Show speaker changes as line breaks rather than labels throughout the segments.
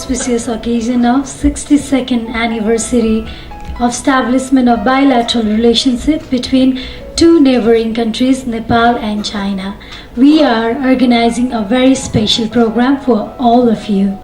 Auspicious occasion of 62nd anniversary of establishment of bilateral relationship between two neighboring countries, Nepal and China. We are organizing a very special program for all of you.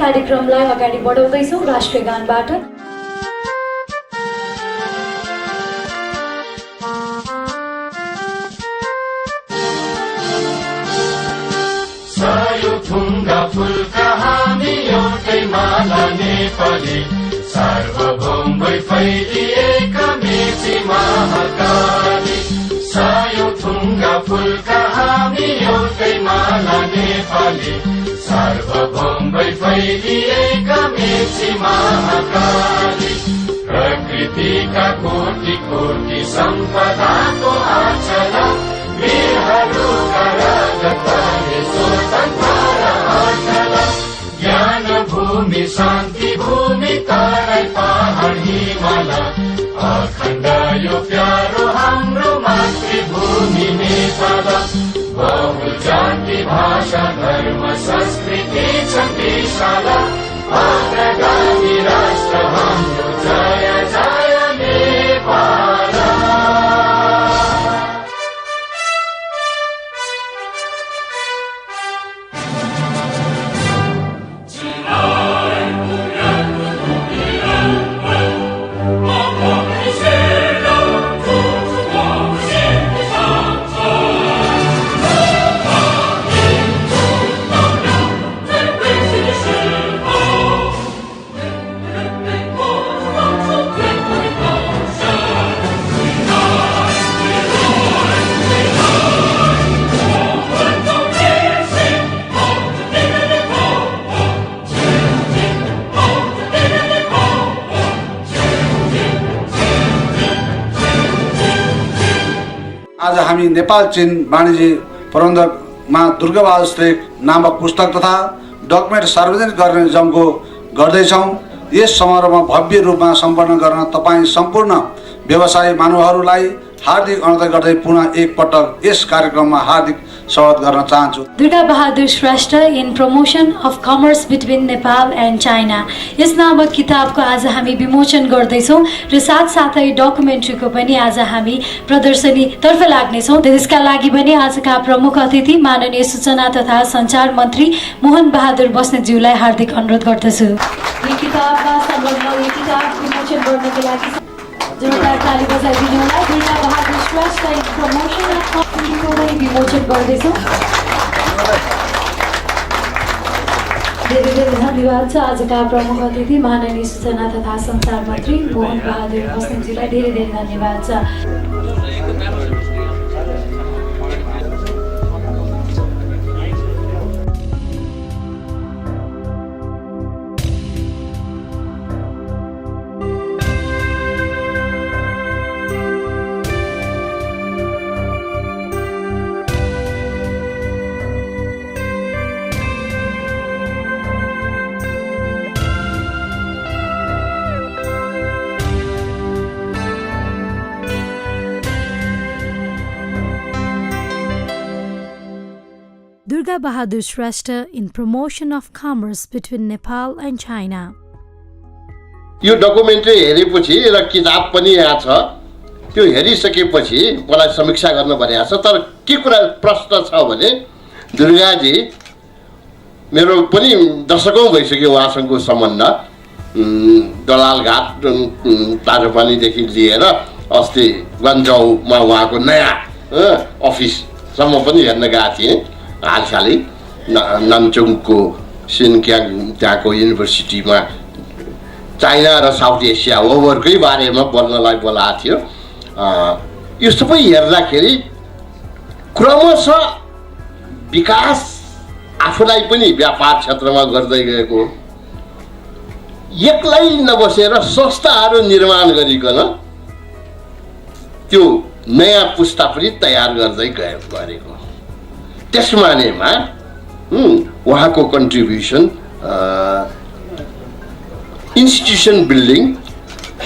कार्यक्रमलाई अगाडि बढाउँदैछौँ राष्ट्रिय गानबाट।
सायो थुङ्गा फुलका हामी एउटै माला नेपाली सार्वभौम भई फैलिएका मेची महाकाली। सायो थुङ्गा फुलका हामी एउटै माला नेपाली सार्वभौम भई फैलिएका मेची महाकाली। प्रकृतिका कोटि कोटि सम्पदाको आचला वीरहरूका राजधानी स्वतन्त्र र अचल। ज्ञान भूमि शान्ति भूमि तराई पहाड हिमाल अखण्ड यो प्यारो हाम्रो मातृभूमि नेपाल। बहु जाति भाषा धर्म संस्कृति छ विशाल अग्रगामी राष्ट्र हाम्रो जय जय नेपाल।
आज हामी नेपाल चीन वाणिज्य प्रबन्धकमा दुर्गाबहादुर श्रेष्ठ नामक पुस्तक तथा डकुमेन्ट सार्वजनिक गर्ने जमको गर्दैछौँ। यस समारोहमा भव्य रूपमा सम्पन्न गर्न तपाईँ सम्पूर्ण व्यवसायी महानुभावहरूलाई हार्दिक अनुरोध गर्दै पुनः एकपटक यस कार्यक्रममा हार्दिक स्वागत गर्न चाहन्छु।
Durga Bahadur Shrestha in promotion of commerce between Nepal and China यस नामक किताबको आज हामी विमोचन गर्दैछौँ र साथसाथै डकुमेन्ट्रीको पनि आज हामी प्रदर्शनी तर्फ लाग्नेछौँ। त्यसका लागि पनि आजका प्रमुख अतिथि माननीय सूचना तथा सञ्चार मन्त्री मोहन बहादुर बस्नेतज्यूलाई हार्दिक अनुरोध गर्दछु। यो किताबमा संलग्न यो किताब विमोचन गर्नको लागि जोरदार ताली बजाइदिनु होला। Durga Bahadur Shrestha in promotion of कमर्सको विमोचन गर्दैछौँ। धेरै धेरै धन्यवाद छ आजका प्रमुख अतिथि माननीय सूचना तथा सञ्चार मन्त्री मोहन बहादुर बस्नेतज्यूलाई धेरै धेरै धन्यवाद छ। Durga Bahadur Shrestha in promotion of commerce between Nepal and China.
यो डकुमेन्ट्री हेरेपछि र किताब पनि यहाँ छ। त्यो हेरिसकेपछि मलाई समीक्षा गर्न भनेको छ। तर के कुरा प्रश्न छ भने दुर्गाजी मेरो पनि दशकौं भइसक्यो उहाँसँगको सम्बन्ध। दलालघाट ताजोपानीदेखि लिएर अस्ति गन्जाउमा उहाँको नयाँ अफिससम्म पनि हेर्न गएको थिएँ। हालसालै नामचुङको सिनक्याङ त्यहाँको युनिभर्सिटीमा चाइना र साउथ एसिया ओभरकै बारेमा बोल्नलाई बोलाएको थियो। यो सबै हेर्दाखेरि क्रमशः विकास आफूलाई पनि व्यापार क्षेत्रमा गर्दै गएको एक्लै नबसेर संस्थाहरू निर्माण गरिकन त्यो नयाँ पुस्ता पनि तयार गर्दै गरेको। त्यसमानेमा उहाँको contribution institution building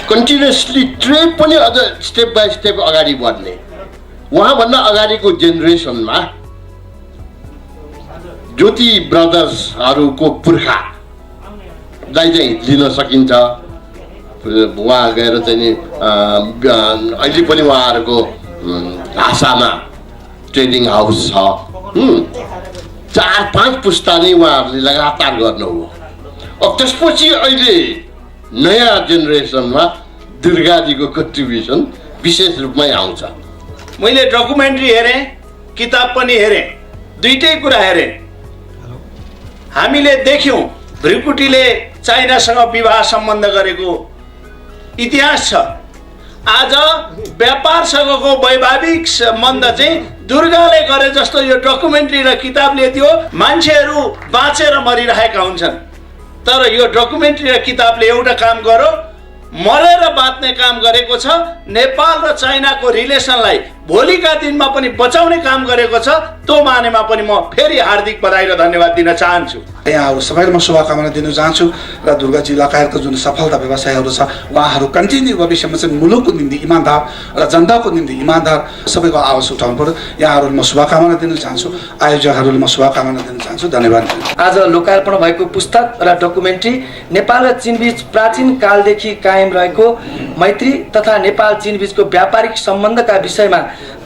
continuously trade पनि अझ स्टेप बाई स्टेप अगाडि बढ्ने। उहाँभन्दा अगाडिको जेनेरेसनमा ज्योति ब्रदर्सहरूको पुर्खालाई चाहिँ लिन सकिन्छ। उहाँ गएर चाहिँ नि अहिले पनि उहाँहरूको भाषामा ट्रेडिङ हाउस छ। 4-5 पुस्ता नै उहाँहरूले लगातार गर्नु हो। अब त्यसपछि अहिले नयाँ जेनेरेसनमा दुर्गाजीको कन्ट्रिब्युसन विशेष रूपमै आउँछ।
मैले डकुमेन्ट्री हेरेँ, किताब पनि हेरेँ, दुईटै कुरा हेरेँ। हामीले देख्यौँ भ्रिकुटीले चाइनासँग विवाह सम्बन्ध गरेको इतिहास छ। आज व्यापारसँगको वैवाहिक सम्बन्ध चाहिँ दुर्गाले गरे जस्तो यो डकुमेन्ट्री र किताबले त्यो मान्छेहरू बाँचेर मरिरहेका हुन्छन्। तर यो डकुमेन्ट्री र किताबले एउटा काम गर्यो, मरेर बाँच्ने काम गरेको छ। नेपाल र चाइनाको रिलेसनलाई भोलिका दिनमा पनि बचाउने काम गरेको छ। त्यो मानेमा पनि म फेरि हार्दिक बधाई र धन्यवाद दिन चाहन्छु।
यहाँहरू सबैलाई म शुभकामना दिन चाहन्छु र दुर्गाजी लगायतको जुन सफलता व्यवसायहरू छ उहाँहरू कन्टिन्यू भविष्यमा चाहिँ मुलुकको निम्ति इमान्दार र जनताको निम्ति इमान्दार सबैको आवाज उठाउनु पर्यो। यहाँहरूलाई म शुभकामना दिन चाहन्छु, आयोजकहरूलाई म शुभकामना दिन चाहन्छु। धन्यवाद।
आज लोकार्पण भएको पुस्तक र डकुमेन्ट्री नेपाल र चीनबीच प्राचीन कालदेखि कायम रहेको मैत्री तथा नेपाल चीनबीचको व्यापारिक सम्बन्धका विषयमा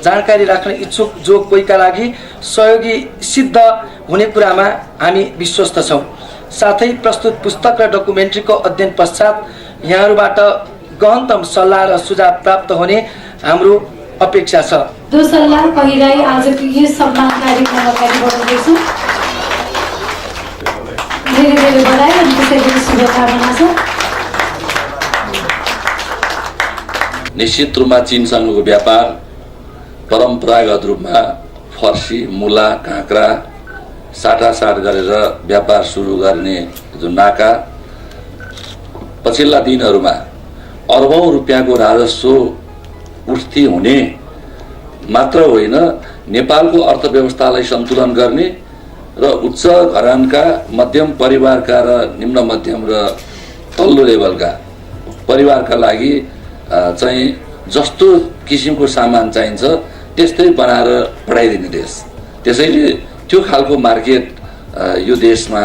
जानकारी राख्न इच्छुक जो कोहीका लागि सहयोगी सिद्ध हुने कुरामा हामी विश्वस्त छौँ। साथै प्रस्तुत पुस्तक र डकुमेन्ट्रीको अध्ययन पश्चात यहाँहरूबाट गहनतम सल्लाह र सुझाव प्राप्त हुने हाम्रो अपेक्षा छ।
दोसल्ला पहिराई आजको यो सम्मान कार्यक्रम अगाडि बढाउँदैछौँ। धेरै धेरै बधाई अनि त्यसै गरी शुभकामना छ।
निश्चित रूपमा चीनसँगको व्यापार परम्परागत रूपमा फर्सी, मुला, काँक्रा साटासाट गरेर व्यापार सुरु गर्ने जुन नाका पछिल्ला दिनहरूमा अर्बौं रुपियाँको राजस्व उठ्ती हुने मात्र होइन, नेपालको अर्थव्यवस्थालाई सन्तुलन गर्ने र उच्च घरानका, मध्यम परिवारका र निम्न मध्यम र तल्लो लेभलका परिवारका लागि चाहिँ जस्तो किसिमको सामान चाहिन्छ त्यस्तै बनाएर पठाइदिने देश। त्यसैले त्यो खालको मार्केट यो देशमा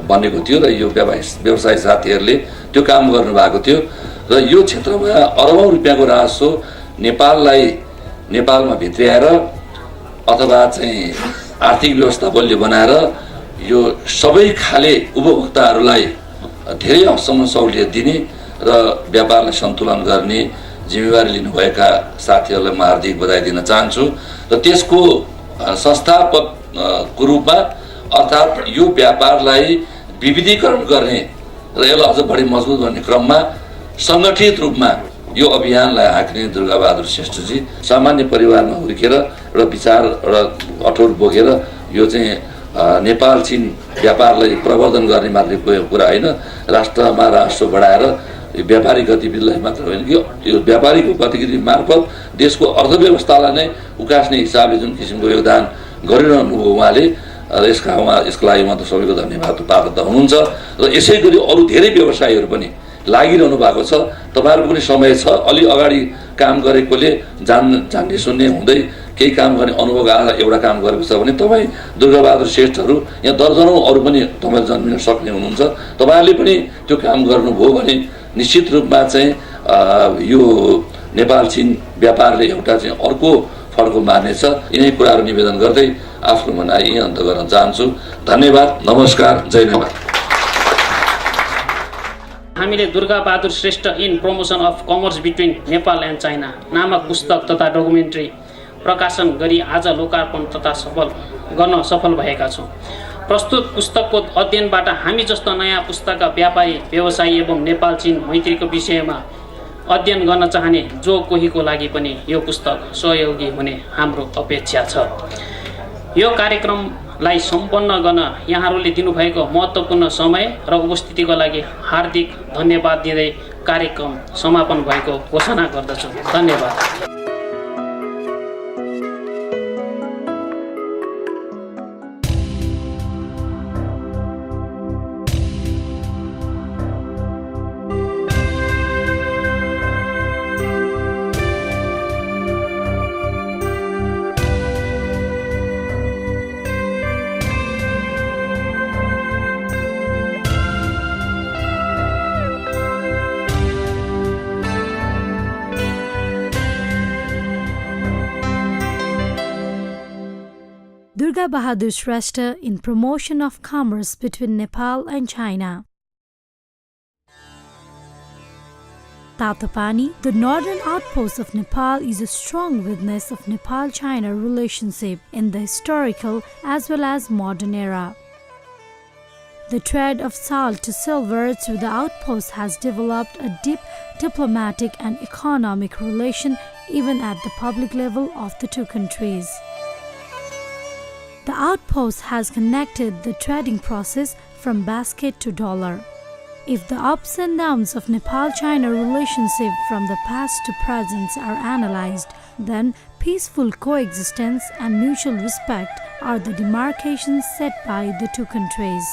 बनेको थियो र यो व्यवसाय साथीहरूले त्यो काम गर्नुभएको थियो र यो क्षेत्रमा अर्बौं रुपियाँको राजस्व नेपालमा भित्र्याएर अथवा चाहिँ आर्थिक व्यवस्था बलियो बनाएर यो सबै खाले उपभोक्ताहरूलाई धेरै हदसम्म सहुलियत दिने र व्यापारलाई सन्तुलन गर्ने जिम्मेवारी लिनुभएका साथीहरूलाई म हार्दिक बधाई दिन चाहन्छु। र त्यसको संस्थापकको रूपमा अर्थात् यो व्यापारलाई विविधीकरण गर्ने र यसलाई अझ बढी मजबुत गर्ने क्रममा सङ्गठित रूपमा यो अभियानलाई हाँक्ने दुर्गाबहादुर श्रेष्ठजी सामान्य परिवारमा हुर्केर र विचार र अठोट बोकेर यो चाहिँ नेपाल चीन व्यापारलाई प्रवर्धन गर्ने मात्रै कुरा होइन, राष्ट्रमा राष्ट्र बढाएर व्यापारिक गतिविधिलाई मात्र होइन कि यो व्यापारिक गतिविधि मार्फत देशको अर्थव्यवस्थालाई नै उकास्ने हिसाबले जुन किसिमको योगदान गरिरहनु भयो उहाँले र यसको लागि म त सबैको धन्यवाद पात्र हुनुहुन्छ। र यसै गरी अरू धेरै व्यवसायीहरू पनि लागिरहनु भएको छ। तपाईँहरूको पनि समय छ, अलि अगाडि काम गरेकोले जान्ने सुन्ने हुँदै केही काम गर्ने अनुभव आएर एउटा काम गरेको छ भने तपाईँ दुर्गाबहादुर श्रेष्ठहरू यहाँ दर्जनौँ अरू पनि तपाईँ जन्मिन सक्ने हुनुहुन्छ। तपाईँहरूले पनि त्यो काम गर्नुभयो भने निश्चित रूपमा चाहिँ यो नेपाल चीन व्यापारले एउटा चाहिँ अर्को फड्को मार्नेछ। यिनै कुराहरू निवेदन गर्दै आफ्नो भनाइ यहीँ अन्त गर्न चाहन्छु। धन्यवाद, नमस्कार, जय नेपाल।
हामीले Durgabahadur Shrestha in promotion of commerce between Nepal and China नामक पुस्तक तथा डकुमेन्ट्री प्रकाशन गरी आज लोकार्पण तथा गर्न सफल भएका छौँ। प्रस्तुत पुस्तकको अध्ययनबाट हामी जस्तो नयाँ पुस्ताका व्यापारी, व्यवसायी एवं नेपाल चीन मैत्रीको विषयमा अध्ययन गर्न चाहने जो कोहीको लागि पनि यो पुस्तक सहयोगी हुने हाम्रो अपेक्षा छ। यो कार्यक्रम लाई सम्पन्न गर्न यहाँहरूले दिनुभएको महत्त्वपूर्ण समय र उपस्थितिको लागि हार्दिक धन्यवाद दिँदै कार्यक्रम समापन भएको घोषणा गर्दछु। धन्यवाद।
Durga Bahadur Shrestha in promotion of commerce between Nepal and China. Tatapani, the northern outpost of Nepal, is a strong witness of Nepal-China relationship in the historical as well as modern era. The trade of salt to silver through the outpost has developed a deep diplomatic and economic relation even at the public level of the two countries. The outpost has connected the trading process from basket to dollar. If the ups and downs of Nepal-China relationship from the past to present are analyzed, then peaceful coexistence and mutual respect are the demarcations set by the two countries.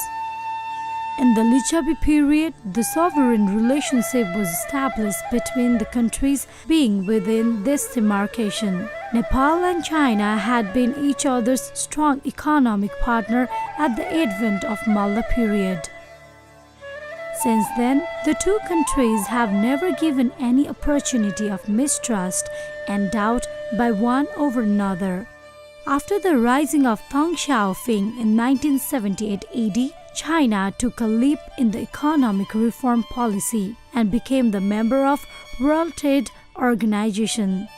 In the Lichavi period, the sovereign relationship was established between the countries being within this demarcation. Nepal and China had been each other's strong economic partner at the advent of Malla period. Since then, the two countries have never given any opportunity of mistrust and doubt by one over another. After the rising of Deng Xiaoping in 1978 AD, China took a leap in the economic reform policy and became the member of World Trade Organization.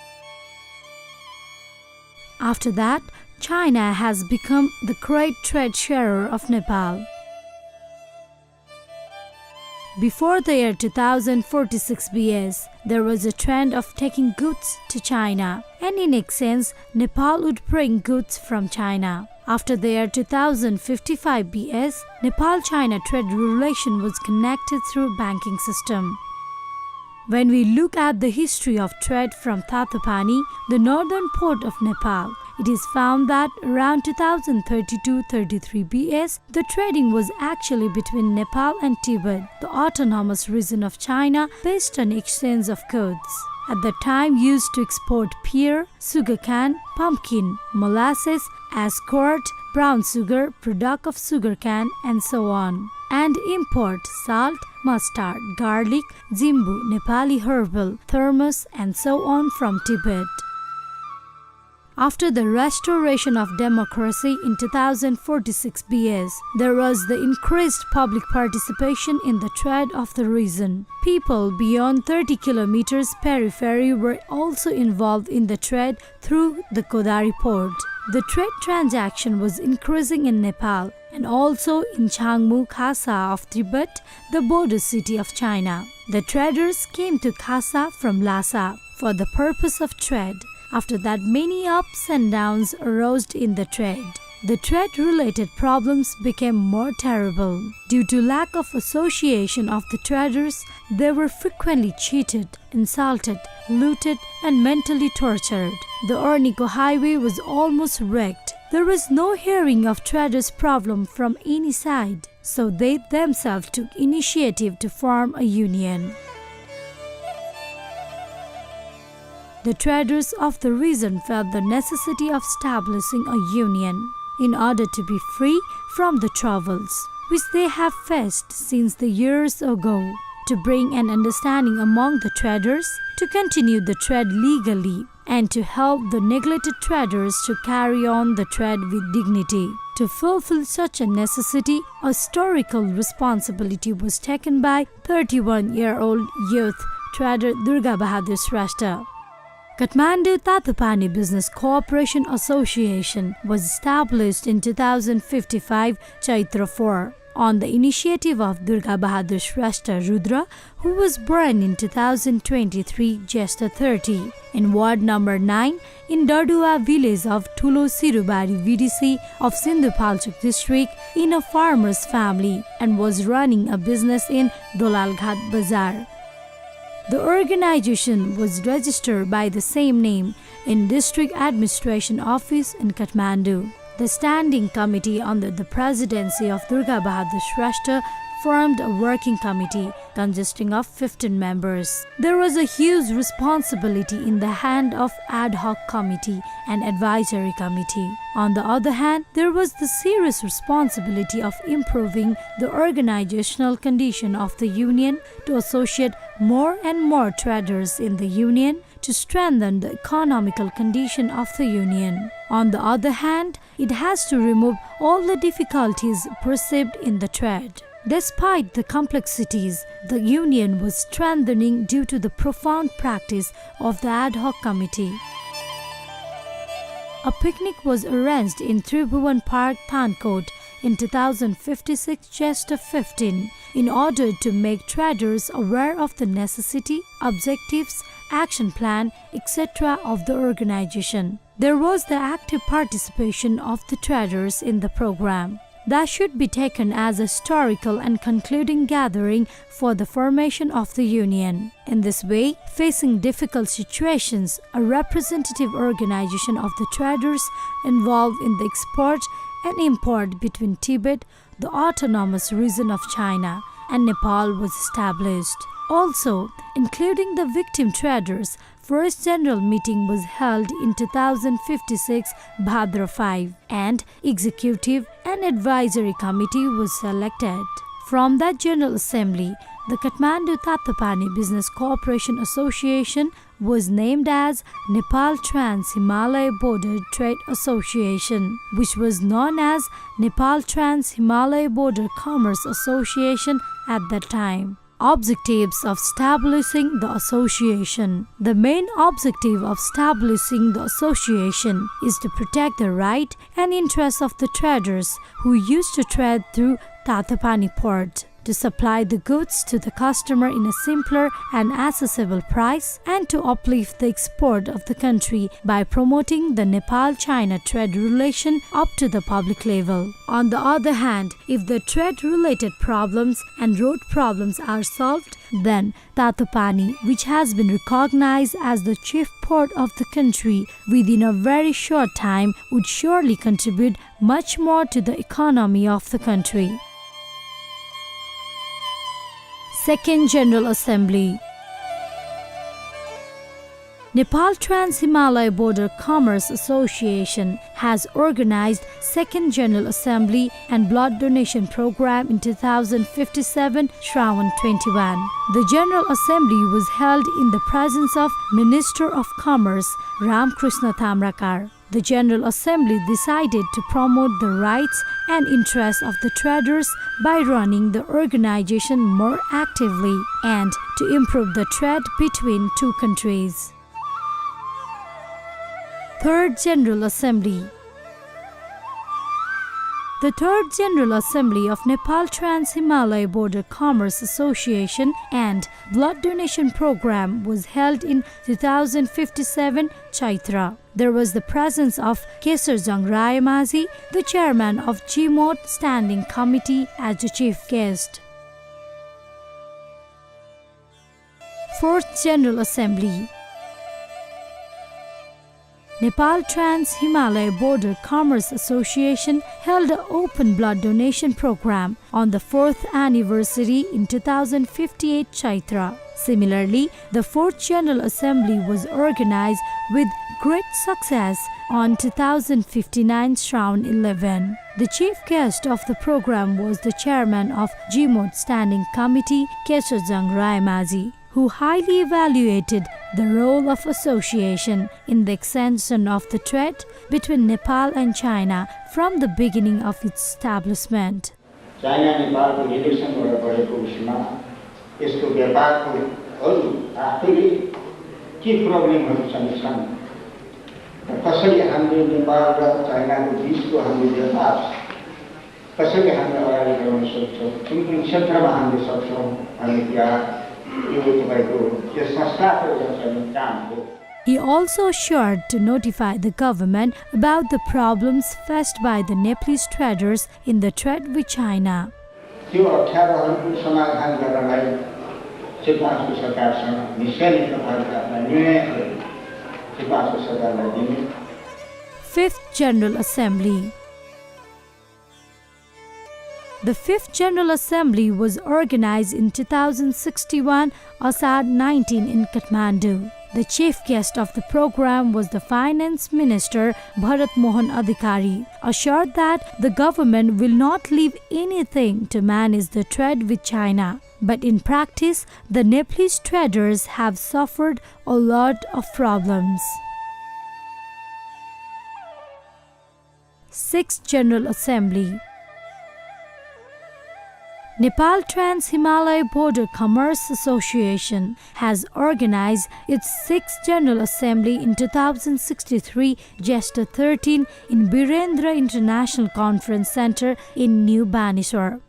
After that, China has become the great trade sharer of Nepal. Before the year 2046 BS, there was a trend of taking goods to China, and in exchange, Nepal would bring goods from China. After the year 2055 BS, Nepal-China trade relation was connected through banking system. When we look at the history of trade from Tatapani, the northern port of Nepal, it is found that around 2032-33 BS, the trading was actually between Nepal and Tibet, the autonomous region of China, based on exchange of goods. At the time used to export pear, sugarcane, pumpkin, molasses, ascot, brown sugar, product of sugarcane, and so on, and import salt, mustard, garlic, jimbu, Nepali herbal, thermos, and so on from Tibet. After the restoration of democracy in 2046 BS, there was the increased public participation in the trade of the region. People beyond 30 kilometers periphery were also involved in the trade through the Kodari port. The trade transaction was increasing in Nepal and also in Changmu, Khasa of Tibet, the border city of China. The traders came to Khasa from Lhasa for the purpose of trade. After that, many ups and downs arose in the trade. The trade-related problems became more terrible. Due to lack of association of the traders, they were frequently cheated, insulted, looted, and mentally tortured. The Ornico highway was almost wrecked. There was no hearing of traders' problem from any side, so they themselves took initiative to form a union. The traders of the region felt the necessity of establishing a union in order to be free from the troubles which they have faced since the years ago, to bring an understanding among the traders, to continue the trade legally, and to help the neglected traders to carry on the trade with dignity. To fulfill such a necessity, a historical responsibility was taken by 31-year-old youth trader Durga Bahadur Shrestha. Kathmandu Tatapani Business Cooperation Association was established in 2055 Chaitra 4. on the initiative of Durga Bahadur Shrestha Rudra, who was born in 2023 Jesta 30 in Ward number 9 in Dardua village of Thulo Sirubari VDC of Sindhupalchok district in a farmer's family and was running a business in Dolalghat Bazar. The organization was registered by the same name in District Administration Office in Kathmandu. The Standing Committee under the presidency of Durga Bahadur Shrestha formed a working committee consisting of 15 members. There was a huge responsibility in the hand of ad hoc committee and advisory committee. On the other hand, there was the serious responsibility of improving the organizational condition of the union to associate more and more traders in the union to strengthen the economical condition of the union. On the other hand, it has to remove all the difficulties perceived in the trade. Despite the complexities, the union was strengthening due to the profound practice of the ad hoc committee. A picnic was arranged in Tribhuvan Park, Thankot in 2056 Jesta 15 in order to make traders aware of the necessity, objectives, action plan, etc. of the organization. There was the active participation of the traders in the program. That should be taken as a historical and concluding gathering for the formation of the union. In this way, facing difficult situations, a representative organization of the traders involved in the export and import between Tibet, the autonomous region of China, and Nepal was established. Also, including the victim traders, first general meeting was held in 2056 Bhadra 5 and executive and advisory committee was selected. From that general assembly, the Kathmandu Tattapani Business Cooperation Association was named as Nepal Trans-Himalaya Border Trade Association, which was known as Nepal Trans-Himalaya Border Commerce Association at that time. Objectives of establishing the association. The main objective of establishing the association is to protect the right and interests of the traders who used to trade through Tattapani port, to supply the goods to the customer in a simpler and accessible price, and to uplift the export of the country by promoting the Nepal-China trade relation up to the public level. On the other hand, if the trade-related problems and road problems are solved, then Tattapani, which has been recognized as the chief port of the country within a very short time, would surely contribute much more to the economy of the country. Second General Assembly. Nepal Trans-Himalaya Border Commerce Association has organized Second General Assembly and Blood Donation Program in 2057 Shravan 21. The General Assembly was held in the presence of Minister of Commerce Ramkrishna Tamrakar. The General Assembly decided to promote the rights and interests of the traders by running the organization more actively and to improve the trade between two countries. Third General Assembly. The Third General Assembly of Nepal Trans-Himalaya Border Commerce Association and Blood Donation Program was held in 2057 Chaitra. There was the presence of Kesarjang Rayamazi, the chairman of GMOT Standing Committee, as the chief guest. Fourth General Assembly. Nepal Trans-Himalaya Border Commerce Association held an open blood donation program on the 4th anniversary in 2058 Chaitra. Similarly, the 4th General Assembly was organized with great success on 2059 Shravan 11. The chief guest of the program was the chairman of GMOT Standing Committee, Kesarjang Rayamazi, who highly evaluated the role of association in the extension of the trade between Nepal and China from the beginning of its establishment.
China-Nepal रिलेसनबाट बढेको उसमा यसको व्यापारको आफैले के प्रब्लमहरू छन् र कसरी हामीले नेपाल र चाइनाको बीचको हाम्रो व्यापार कसरी हामीले अगाडि बढाउन सक्छौँ, कुन कुन क्षेत्रमा हामीले सक्छौँ भन्ने कुरा यो तपाईँको यो संस्थाको एउटा काम हो।
He also assured to notify the government about the problems faced by the Nepalese traders in the trade with China.
त्यो अप्ठ्यारोहरूको समाधान गर्नलाई नेपालको सरकारसँग निश्चय नै तपाईँहरूले आफ्ना निर्णयहरू नेपालको सरकारलाई दिने।
Fifth General Assembly. The Fifth General Assembly was organized in 2061 Asad 19 in Kathmandu. The chief guest of the program was the Finance Minister Bharat Mohan Adhikari, assured that the government will not leave anything to manage the trade with China. But in practice, the Nepalese traders have suffered a lot of problems. Sixth General Assembly. Nepal Trans-Himalaya Border Commerce Association has organized its 6th General Assembly in 2063 Jesta 13 in Birendra International Conference Center in New Baneswar.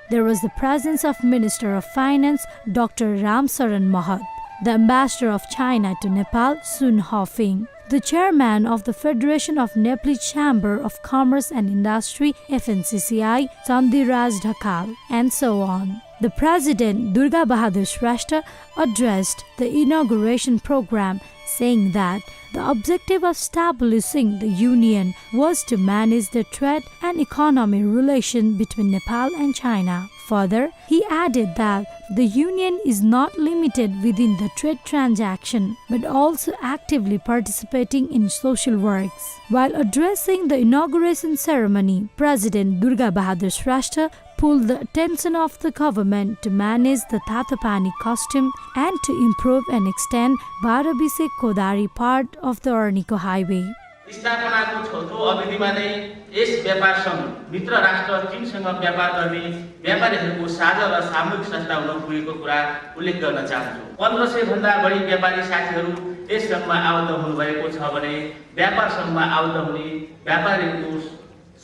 There was the presence of Minister of Finance Dr. Ramsaran Mahat, the Ambassador of China to Nepal Sun Hofing, the Chairman of the Federation of Nepali Chamber of Commerce and Industry FNCCI Chandiraj Dhakal, and so on. The President Durga Bahadur Shrestha addressed the inauguration program, saying that the objective of establishing the union was to manage the trade and economic relation between Nepal and China. Further, he added that the union is not limited within the trade transaction, but also actively participating in social works. While addressing the inauguration ceremony, President Durga Bahadur Shrestha pulled the attention of the government to manage the Tatapani custom and to improve and extend Barabise Kodari part of the Arniko Highway.
स्थापनाको छोटो अवधिमा नै yes व्यापार सङ्घ मित्र राष्ट्र चीनसँग व्यापार गर्ने व्यापारीहरूको साझा र सामूहिक संस्था हुन पुगेको कुरा उल्लेख गर्न चाहन्छु। 1500 भन्दा बढी व्यापारी साथीहरू यस सङ्घमा आबद्ध हुनुभएको छ भने व्यापार सङ्घमा आबद्ध हुने व्यापारीहरूको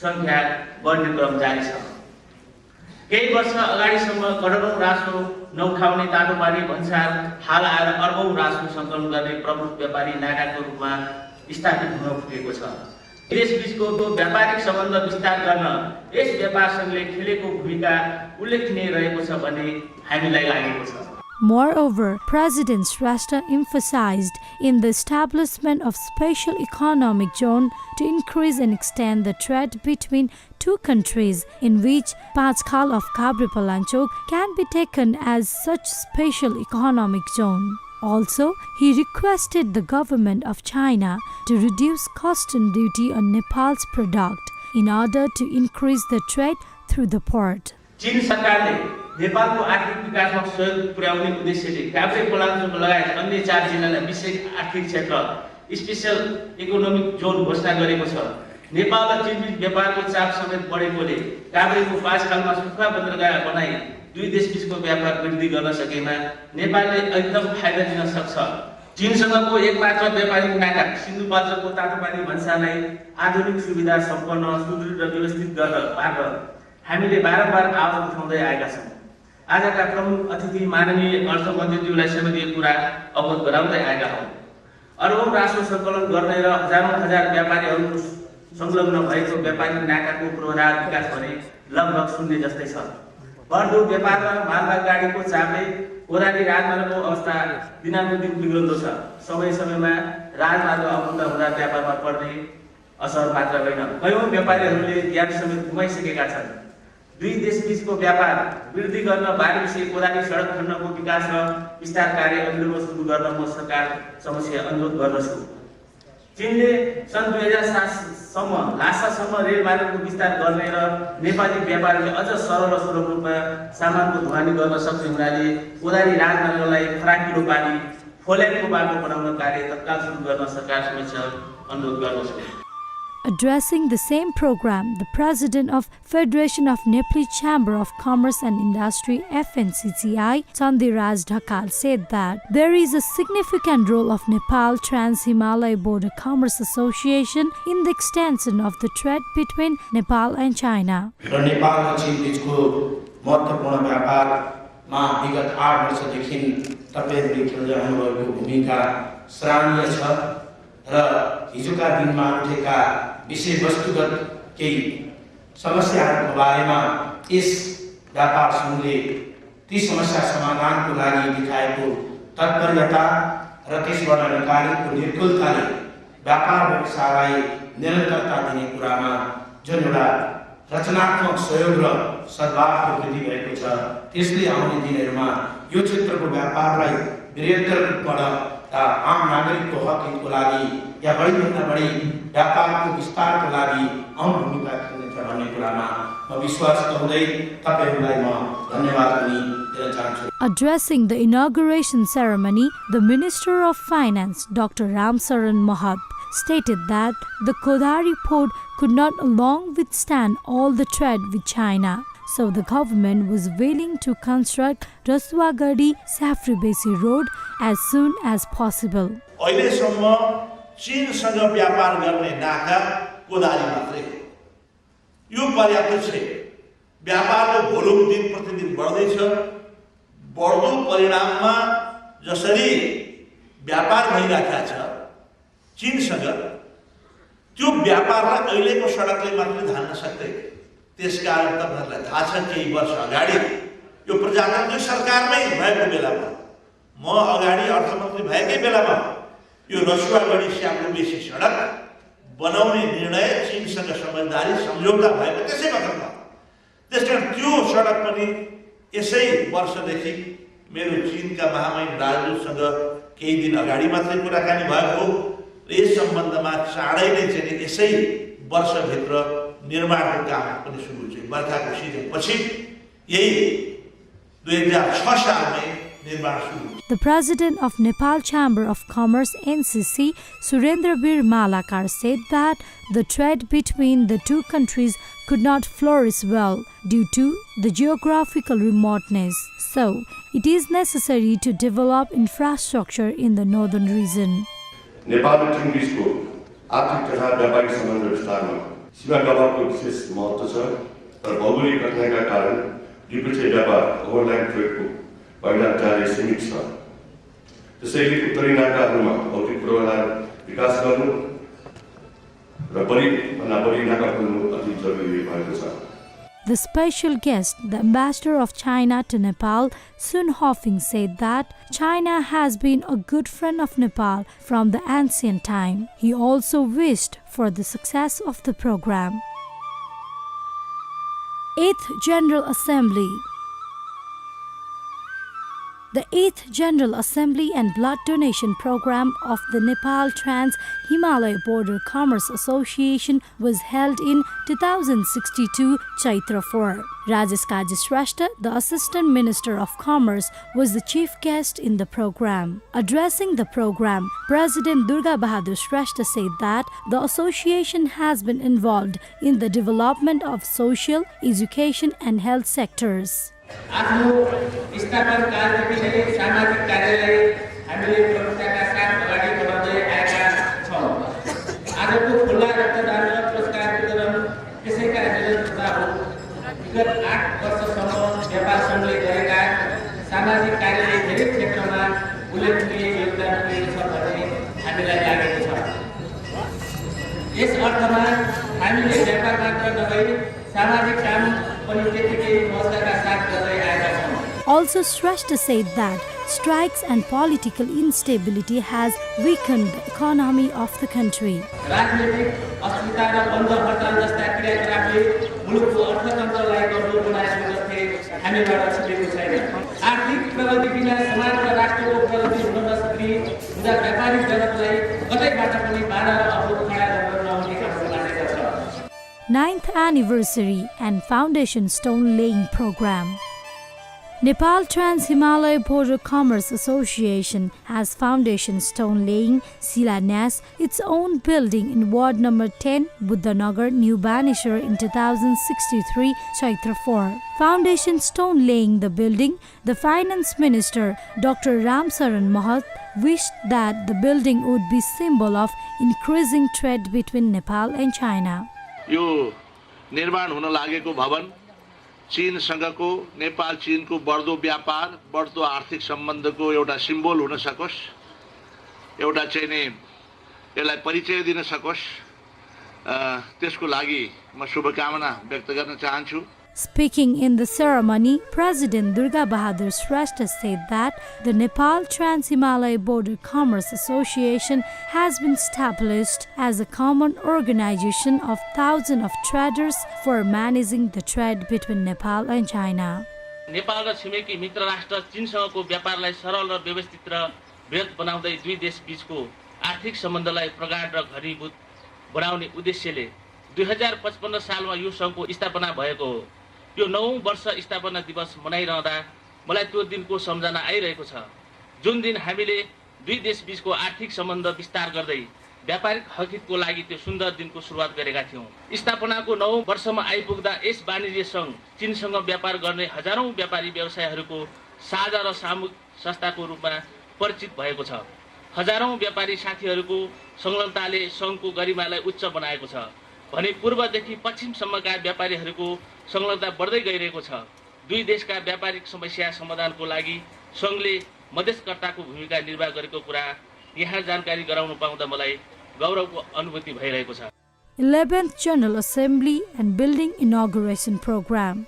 सङ्ख्या बढ्ने क्रम जारी छ। केही वर्ष अगाडिसम्म करोडौं रासो नउठाउने तातोपानी भन्सार हाल आएर अर्बौं रासो सङ्कलन गर्ने प्रमुख व्यापारी नाकाको रूपमा स्थापित हुन पुगेको छ। देश बीचको व्यापारिक सम्बन्ध विस्तार गर्न यस व्यापार सङ्घले खेलेको भूमिका उल्लेखनीय रहेको छ भन्ने हामीलाई लागेको छ।
Moreover, President Shrestha emphasized in the establishment of special economic zone to increase and extend the trade between two countries, in which Pachkhal of Kabri-Palanchok can be taken as such special economic zone. Also, he requested the government of China to reduce customs duty on Nepal's product in order to increase the trade through the port.
चीन सरकारले नेपालको आर्थिक विकासमा सहयोग पुर्याउने उद्देश्यले काभ्रे-पलाञ्चोक लगायत अन्य 4 जिल्लालाई विशेष आर्थिक क्षेत्र स्पेशल इकोनोमिक जोन घोषणा गरेको छ। नेपाल र चीनबीच व्यापारको चाप समेत बढेकोले काभ्रेको पाँचखालमा सुक्खा बन्दरगाह बनाई दुई देशबीचको व्यापार वृद्धि गर्न सकेमा नेपालले एकदम फाइदा लिन सक्छ। चीनसँगको एकमात्र व्यापारिक नाका सिन्धुपाल्चोकको तातोपानी भन्सालाई आधुनिक सुविधा सम्पन्न सुदृढ र व्यवस्थित गर्न हामीले बारम्बार आवाज उठाउँदै आएका छौँ। आजका प्रमुख अतिथि माननीय अर्थमन्त्रीज्यूलाई समेत यो कुरा अवगत गराउँदै आएका हौँ। अर्बौं रासो सङ्कलन गर्ने र हजारौं हजार व्यापारीहरू संलग्न भएको व्यापारिक नाकाको पूर्वाधार विकास भने लगभग शून्य जस्तै छ। बढ्दो व्यापार र मालगाडीको चापले कोदारी राजमार्गको अवस्था दिनानुदिन बिग्रँदो छ। समय समयमा राजमार्ग अवरुद्ध हुँदा व्यापारमा पर्ने असर मात्र होइन, कयौं व्यापारीहरूले ज्यान समेत गुमाइसकेका छन्। दुई देशबीचको व्यापार वृद्धि गर्न बारीविषय कोदारी सडक खण्डको विकास र विस्तार कार्य अविलम्ब सुरु गर्न म सरकार समक्ष अनुरोध गर्दछु। चीनले सन् 2007 सम्म लासासम्म रेलमार्गको विस्तार गर्ने र नेपाली व्यापारीले अझ सरल र सुलभ रूपमा सामानको ढुवानी गर्न सक्ने हुनाले कोदारी राजमार्गलाई फराकिलो पानी फोलेनको बाटो बनाउन कार्य तत्काल सुरु गर्न सरकार समक्ष अनुरोध गर्दछु।
Addressing the same program, the president of Federation of Nepali Chamber of Commerce and Industry FNCCI, Chandiraj Dhakal, said that there is a significant role of Nepal Trans-Himalaya Border Commerce Association in the extension of the trade between Nepal and China.
Nepal र चीन बीचको महत्त्वपूर्ण व्यापारमा विगत 8 वर्षदेखि तपाईहरुले खेलिरहनु भएको भूमिका सराहनीय छ र हिजोका दिनमा उठेका विषयवस्तुगत केही समस्याहरूको बारेमा यस व्यापार संघले ती समस्या समाधानको लागि देखाएको तत्परता र त्यसबाट निकालेको निर्कुलताले व्यापार व्यवसायलाई निरन्तरता दिने कुरामा जुन एउटा रचनात्मक सहयोग र सद्भावको वृद्धि भएको छ त्यसले आउने दिनहरूमा यो क्षेत्रको व्यापारलाई बृहत्तर रूपबाट आम नागरिकको हकको लागि या बढीभन्दा बढी व्यापारको विस्तारको लागि अहम भूमिका खेल्नेछ भन्ने कुरामा म विश्वास गर्दै तपाईहरुलाई म धन्यवाद पनि दिन चाहन्छु।
Addressing the inauguration ceremony, the Minister of Finance, Dr. Ramsaran Mahab, stated that the Kodari port could not long withstand all the trade with China. So the government was willing to construct Raswagadi-Safribesi road as soon as possible.
अहिलेसम्म चीनसँग व्यापार गर्ने नाका कोदारी मात्रै हो। यो पर्याप्त छैन। व्यापारको volume दिन प्रतिदिन बढ्दैछ। बढ्दो परिणाममा जसरी व्यापार भइरहेको छ चीनसँग त्यो व्यापारलाई अहिलेको सडकले मात्रै धान्न सक्दैन। त्यसकारण तपाईहरुलाई थाहा छ केही वर्ष अगाडि यो प्रजातन्त्र सरकारमै भएको बेलामा म अगाडि अर्थमन्त्री भएकै बेलामा यो रसुवागढी स्याफ्रेबेसी सडक बनाउने निर्णय चीनसँग समझदारी सम्झौता भएको त्यसै वखतमा। त्यसकारण त्यो सडक पनि यसै वर्षदेखि मेरो चीनका महामहिम राजदूतसँग केही दिन अगाडि मात्रै कुराकानी भएको हो। यस सम्बन्धमा चाँडै नै चाहिँ यसै वर्षभित्र निर्माणको काम पनि सुरु हुन्छ। बर्खाको सिजन पछि यही 2006 सालमै निर्माण सुरु।
The president of Nepal Chamber of Commerce NCC, Surendrabir Malakar, said that the trade between the two countries could not flourish well due to the geographical remoteness. So, it is necessary to develop infrastructure in the northern region.
Nepal र चीन बीचको आर्थिक तथा व्यापारिक सम्बन्ध विस्तारमा सीमा दबावको विशेष महत्त्व छ तर भौगोलिक कठिनाइका कारण द्विपक्षीय व्यापार ओभरल्यान्ड ट्रेडको परिणाम जारी सीमित छ। त्यसैले उत्तरी नाकाहरूमा भौतिक पूर्वाधार विकास गर्नु र बढीभन्दा बढी नाका खोल्नु अति जरुरी भएको छ।
The special guest, the ambassador of China to Nepal, Sun Hofing, said that China has been a good friend of Nepal from the ancient time. He also wished for the success of the program. 8th General Assembly. The 8th General Assembly and Blood Donation Program of the Nepal Trans-Himalaya Border Commerce Association was held in 2062 Chaitra 4. Rajesh Kaji Shrestha, the Assistant Minister of Commerce, was the chief guest in the program. Addressing the program, President Durga Bahadur Shrestha said that the association has been involved in the development of social, education and health sectors.
आफ्नो स्थापना कालदेखि नै सामाजिक कार्यलाई हामीले प्रमुखताका साथ अगाडि बढाउँदै आएका छौँ। आजको खुल्ला रक्तदान र पुरस्कार वितरण त्यसैका निरन्तरता हो। विगत 8 वर्षसम्म व्यापार सङ्घले गरेका सामाजिक कार्यले धेरै क्षेत्रमा उल्लेखनीय योगदान पुर्याएको छ भन्ने हामीलाई लागेको छ। यस अर्थमा हामीले व्यापार मात्र नभई सामाजिक काम पनि त्यतिकै महत्त्वका साथ गर्दै आएका छौँ।
Also, Shrestha said that strikes and political instability has weakened the economy of the country.
राजनीतिक अस्थिरता र बन्द हडताल जस्ता क्रियाकलापले मुलुकको अर्थतन्त्रलाई गडबड बनाएको जस्तै हामीबाट छिपेको छैन। आर्थिक प्रगति बिना समाज र राष्ट्रको प्रगति हुन नसक्ने हुँदा व्यापारिक जगतलाई कतैबाट पनि बाधा र अवरोध खडा गर्न नहुने खालको लागेको छ।
9th Anniversary and Foundation Stone Laying Program. Nepal Trans-Himalaya Border Commerce Association has foundation stone laying Silanyas its own building in Ward number 10, Buddhanagar, New Baneshwar in 2063, Chaitra 4. Foundation stone laying the building, the Finance Minister Dr. Ramsaran Mahat wished that the building would be symbol of increasing trade between Nepal and China.
यो निर्माण हुन लागेको भवन चीनसँगको नेपाल चीनको बढ्दो व्यापार बढ्दो आर्थिक सम्बन्धको एउटा सिम्बोल हुन सकोस् एउटा चाहिँ नि यसलाई परिचय दिन सकोस् त्यसको लागि म शुभकामना व्यक्त गर्न चाहन्छु.
Speaking in the ceremony, President Durga Bahadur Shrestha said that the Nepal Trans-Himalaya Border Commerce Association has been established as a common organization of thousands of traders for managing the trade between Nepal and China.
Nepal र छिमेकी मित्र राष्ट्र चीनसँगको व्यापारलाई सरल र व्यवस्थित र वृहत बनाउँदै दुई देश बीचको आर्थिक सम्बन्धलाई प्रगाढ र घनीभूत बनाउने उद्देश्यले 2055 सालमा यो सङ्घको स्थापना भएको हो. यो 9औं वर्ष स्थापना दिवस मनाइरहँदा मलाई त्यो दिनको सम्झना आइरहेको छ जुन दिन हामीले दुई देश बीचको आर्थिक सम्बन्ध विस्तार गर्दै व्यापारिक हकितको लागि त्यो सुन्दर दिनको सुरुवात गरेका थियौं. स्थापनाको 9औं वर्षमा आइपुग्दा यस वाणिज्य सङ्घ चीनसँग व्यापार गर्ने हजारौं व्यापारी व्यवसायहरूको साझा र सामूहिक संस्थाको रूपमा परिचित भएको छ. हजारौं व्यापारी साथीहरूको संलग्नताले सङ्घको गरिमालाई उच्च बनाएको छ भने पूर्वदेखि पश्चिमसम्मका व्यापारीहरूको संलग्नता बढ्दै गइरहेको छ. दुई देशका व्यापारिक समस्या समाधानको लागि सङ्घले मध्यस्थकर्ताको भूमिका निर्वाह गरेको कुरा यहाँ जानकारी गराउन पाउँदा मलाई गौरवको अनुभूति भइरहेको छ.
11th General Assembly and Building Inauguration Program.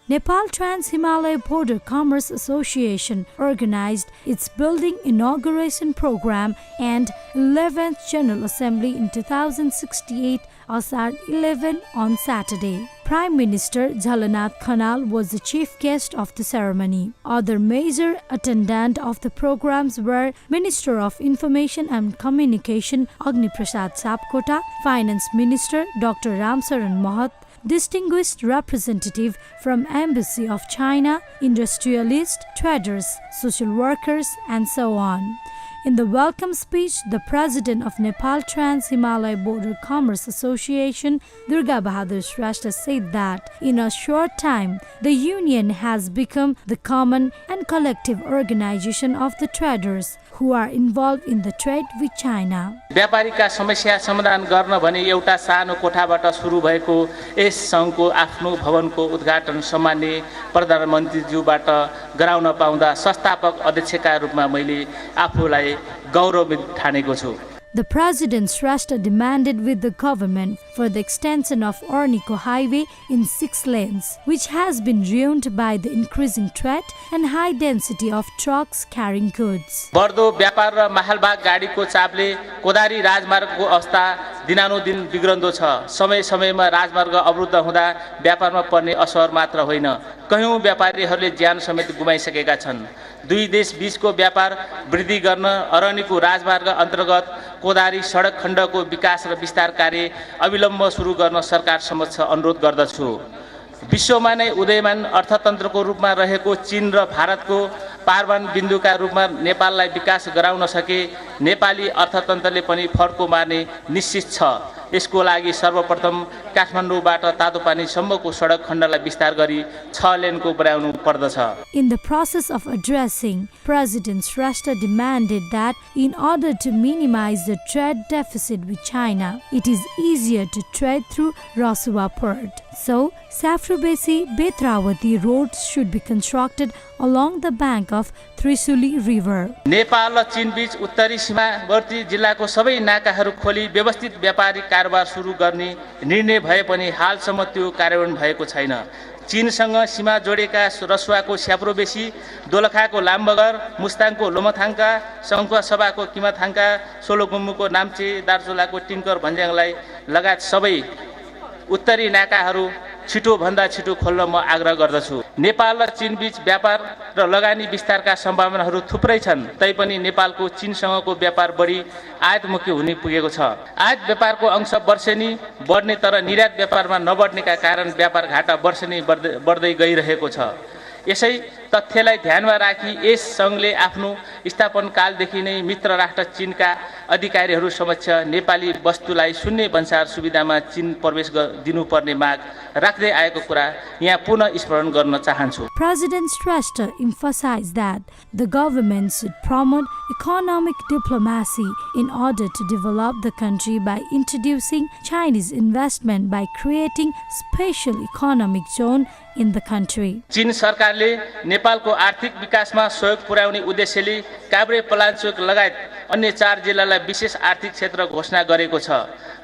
Nepal Trans-Himalaya Border Commerce Association organized its building inauguration program and 11th General Assembly in 2068 Asar 11 on Saturday. Prime Minister Jhalanath Khanal was the chief guest of the ceremony. Other major attendants of the programs were Minister of Information and Communication Agni Prasad Sapkota, Finance Minister Dr. Ramsaran Mahat, distinguished representative from Embassy of China, industrialists, traders, social workers, and so on. In the welcome speech, the president of Nepal Trans-Himalaya Border Commerce Association, Durga Bahadur Shrestha, said that in a short time, the union has become the common and collective organization of the traders who are involved in the trade with China.
व्यापारीका समस्या समाधान गर्न भने एउटा सानो कोठाबाट सुरु भएको yes सङ्घको आफ्नो भवनको उद्घाटन सम्माननीय प्रधानमन्त्रीज्यूबाट गराउन पाउँदा संस्थापक अध्यक्षका रूपमा मैले आफूलाई गौरवित ठानेको छु.
The President Shrestha demanded with the government for the extension of Ornico Highway in 6 lanes, which has been ruined by the increasing trade and high density of trucks carrying goods.
बढ्दो व्यापार र मालवाहक गाडीको चापले कोदारी राजमार्गको अवस्था दिनानुदिन बिग्रन्दो छ. समय समयमा राजमार्ग अवरुद्ध हुँदा व्यापारमा पर्ने असर मात्र होइन, कयौं व्यापारीहरूले ज्यान समेत गुमाइसकेका छन्. दुई देश बीचको व्यापार वृद्धि गर्न अरनिको राजमार्ग अन्तर्गत कोदारी सडक खण्डको विकास र विस्तार कार्य अविलम्ब सुरु गर्न सरकार समक्ष अनुरोध गर्दछु. विश्वमा नै उदयमान अर्थतन्त्रको रूपमा रहेको चीन र भारतको पारवान बिन्दुका रूपमा नेपाललाई विकास गराउन सके नेपाली अर्थतन्त्रले पनि फड्को मार्ने निश्चित छ. यसको लागि सर्वप्रथम काठमाडौँबाट तातोपानीसम्मको सडक खण्डलाई विस्तार गरी 6 लेनको बनाउनु पर्दछ.
In the process of addressing, President Shrestha demanded that in order to minimize the trade deficit with China, it is easier to trade through Rasuwa port. So, Safrubesi Betravati roads should be constructed along the bank of Trisuli River.
Nepal र चीन बीच उत्तरी सीमावर्ती जिल्लाको सबै नाकाहरू खोली व्यवस्थित व्यापारिक कारोबार सुरु गर्ने निर्णय भए पनि हालसम्म त्यो कार्यान्वयन भएको छैन. चीनसँग सीमा जोडेका रसुवाको स्याप्रोबेसी, दोलखाको लामबगर, मुस्ताङको लोमथाङका, सङ्खुवासभाको किमाथाङका, सोलोगुम्बुको नाम्चे, दार्चुलाको टिङ्कर भन्ज्याङलाई लगायत सबै उत्तरी नाकाहरू छिटोभन्दा छिटो खोल्न म आग्रह गर्दछु. नेपाल र चीन बीच व्यापार र लगानी विस्तारका सम्भावनाहरू थुप्रै छन्, तैपनि नेपालको चीनसँगको व्यापार बढी आयातमुखी हुने पुगेको छ. आयात व्यापारको अंश वर्षेनी बढ्ने तर निर्यात व्यापारमा नबढ्नेका कारण व्यापार घाटा वर्षेनी बढ्दै गइरहेको छ. यसै
तथ्यलाई ध्यानमा राखी यस सङ्घले आफ्नो स्थापना कालदेखि नै मित्र राष्ट्र चीनका अधिकारीहरू समक्ष नेपाली वस्तुलाई शून्य भन्सार सुविधामा चीन प्रवेश दिनुपर्ने माग राख्दै आएको कुरा यहाँ पुनः स्मरण गर्न चाहन्छु।
President Shrestha emphasized that the government should promote economic diplomacy in order to develop the country by introducing Chinese investment by creating special economic zone in the country.
चीन सरकारले नेपालको आर्थिक विकासमा सहयोग पुर्याउने उद्देश्यले काभ्रे पलाञ्चोक लगायत अन्य 4 जिल्लालाई विशेष आर्थिक क्षेत्र घोषणा गरेको छ।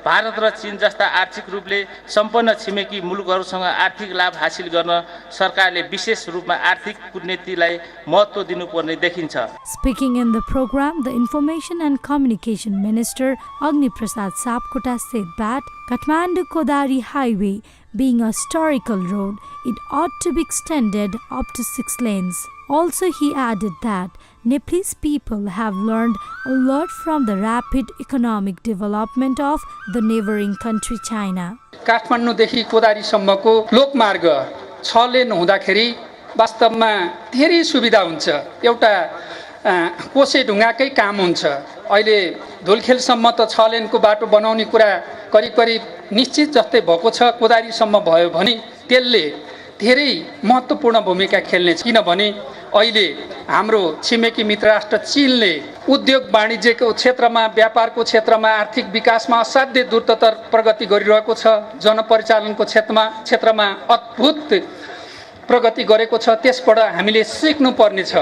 भारत र चीन जस्ता आर्थिक रूपले सम्पन्न छिमेकी मुलुकहरूसँग आर्थिक लाभ हासिल गर्न सरकारले विशेष रूपमा आर्थिक कूटनीतिलाई महत्त्व दिनुपर्ने देखिन्छ।
Speaking in the program, the Information and Communication Minister Agni Prasad Sapkota said that Kathmandu-Kodari Highway being a historical road, it ought to be extended up to 6 lanes. Also, he added that Nepalese people have learned a lot from the rapid economic development of the neighboring country China.
काठमाडौँदेखि कोदारीसम्मको लोकमार्ग 6 लेन हुँदाखेरि वास्तवमा धेरै सुविधा हुन्छ। एउटा कोसे ढुङ्गाकै काम हुन्छ। अहिले धुलखेलसम्म त 6 लेनको बाटो बनाउने कुरा करिब निश्चित जस्तै भएको छ। कोदारीसम्म भयो भने त्यसले धेरै महत्त्वपूर्ण भूमिका खेल्नेछ, किनभने अहिले हाम्रो छिमेकी मित्र राष्ट्र चीनले उद्योग वाणिज्यको क्षेत्रमा, व्यापारको क्षेत्रमा, आर्थिक विकासमा असाध्य द्रुततर प्रगति गरिरहेको छ। जनपरिचालनको क्षेत्रमा अद्भुत प्रगति गरेको छ। त्यसबाट हामीले सिक्नु पर्ने छ।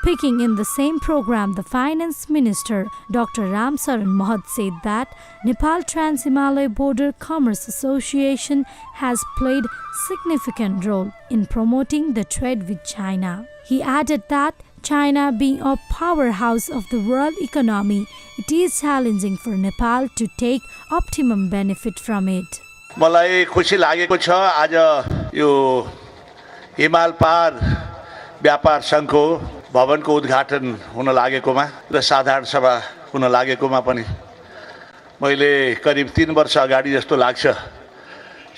Speaking in the same program, the Finance Minister Dr. Ramsaran Mahad said that Nepal Trans-Himalaya Border Commerce Association has played significant role in promoting the trade with China. He added that China being a powerhouse of the world economy, it is challenging for Nepal to take optimum benefit from it.
मलाई खुसी लागेको छ आज यो हिमाल पार व्यापार सङ्घको भवनको उद्घाटन हुन लागेकोमा र साधारण सभा हुन लागेकोमा पनि मैले करिब 3 वर्ष अगाडि जस्तो लाग्छ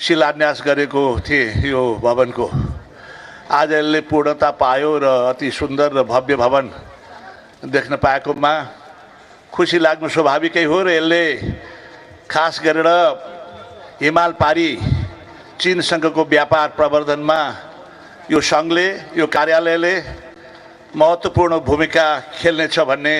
शिलान्यास गरेको थिएँ यो भवनको। आज यसले पूर्णता पायो र अति सुन्दर र भव्य भवन देख्न पाएकोमा खुसी लाग्नु स्वाभाविकै हो र यसले खास गरेर हिमाल पारी चीनसँगको व्यापार प्रवर्धनमा यो सङ्घले, यो कार्यालयले महत्त्वपूर्ण भूमिका खेल्नेछ भन्ने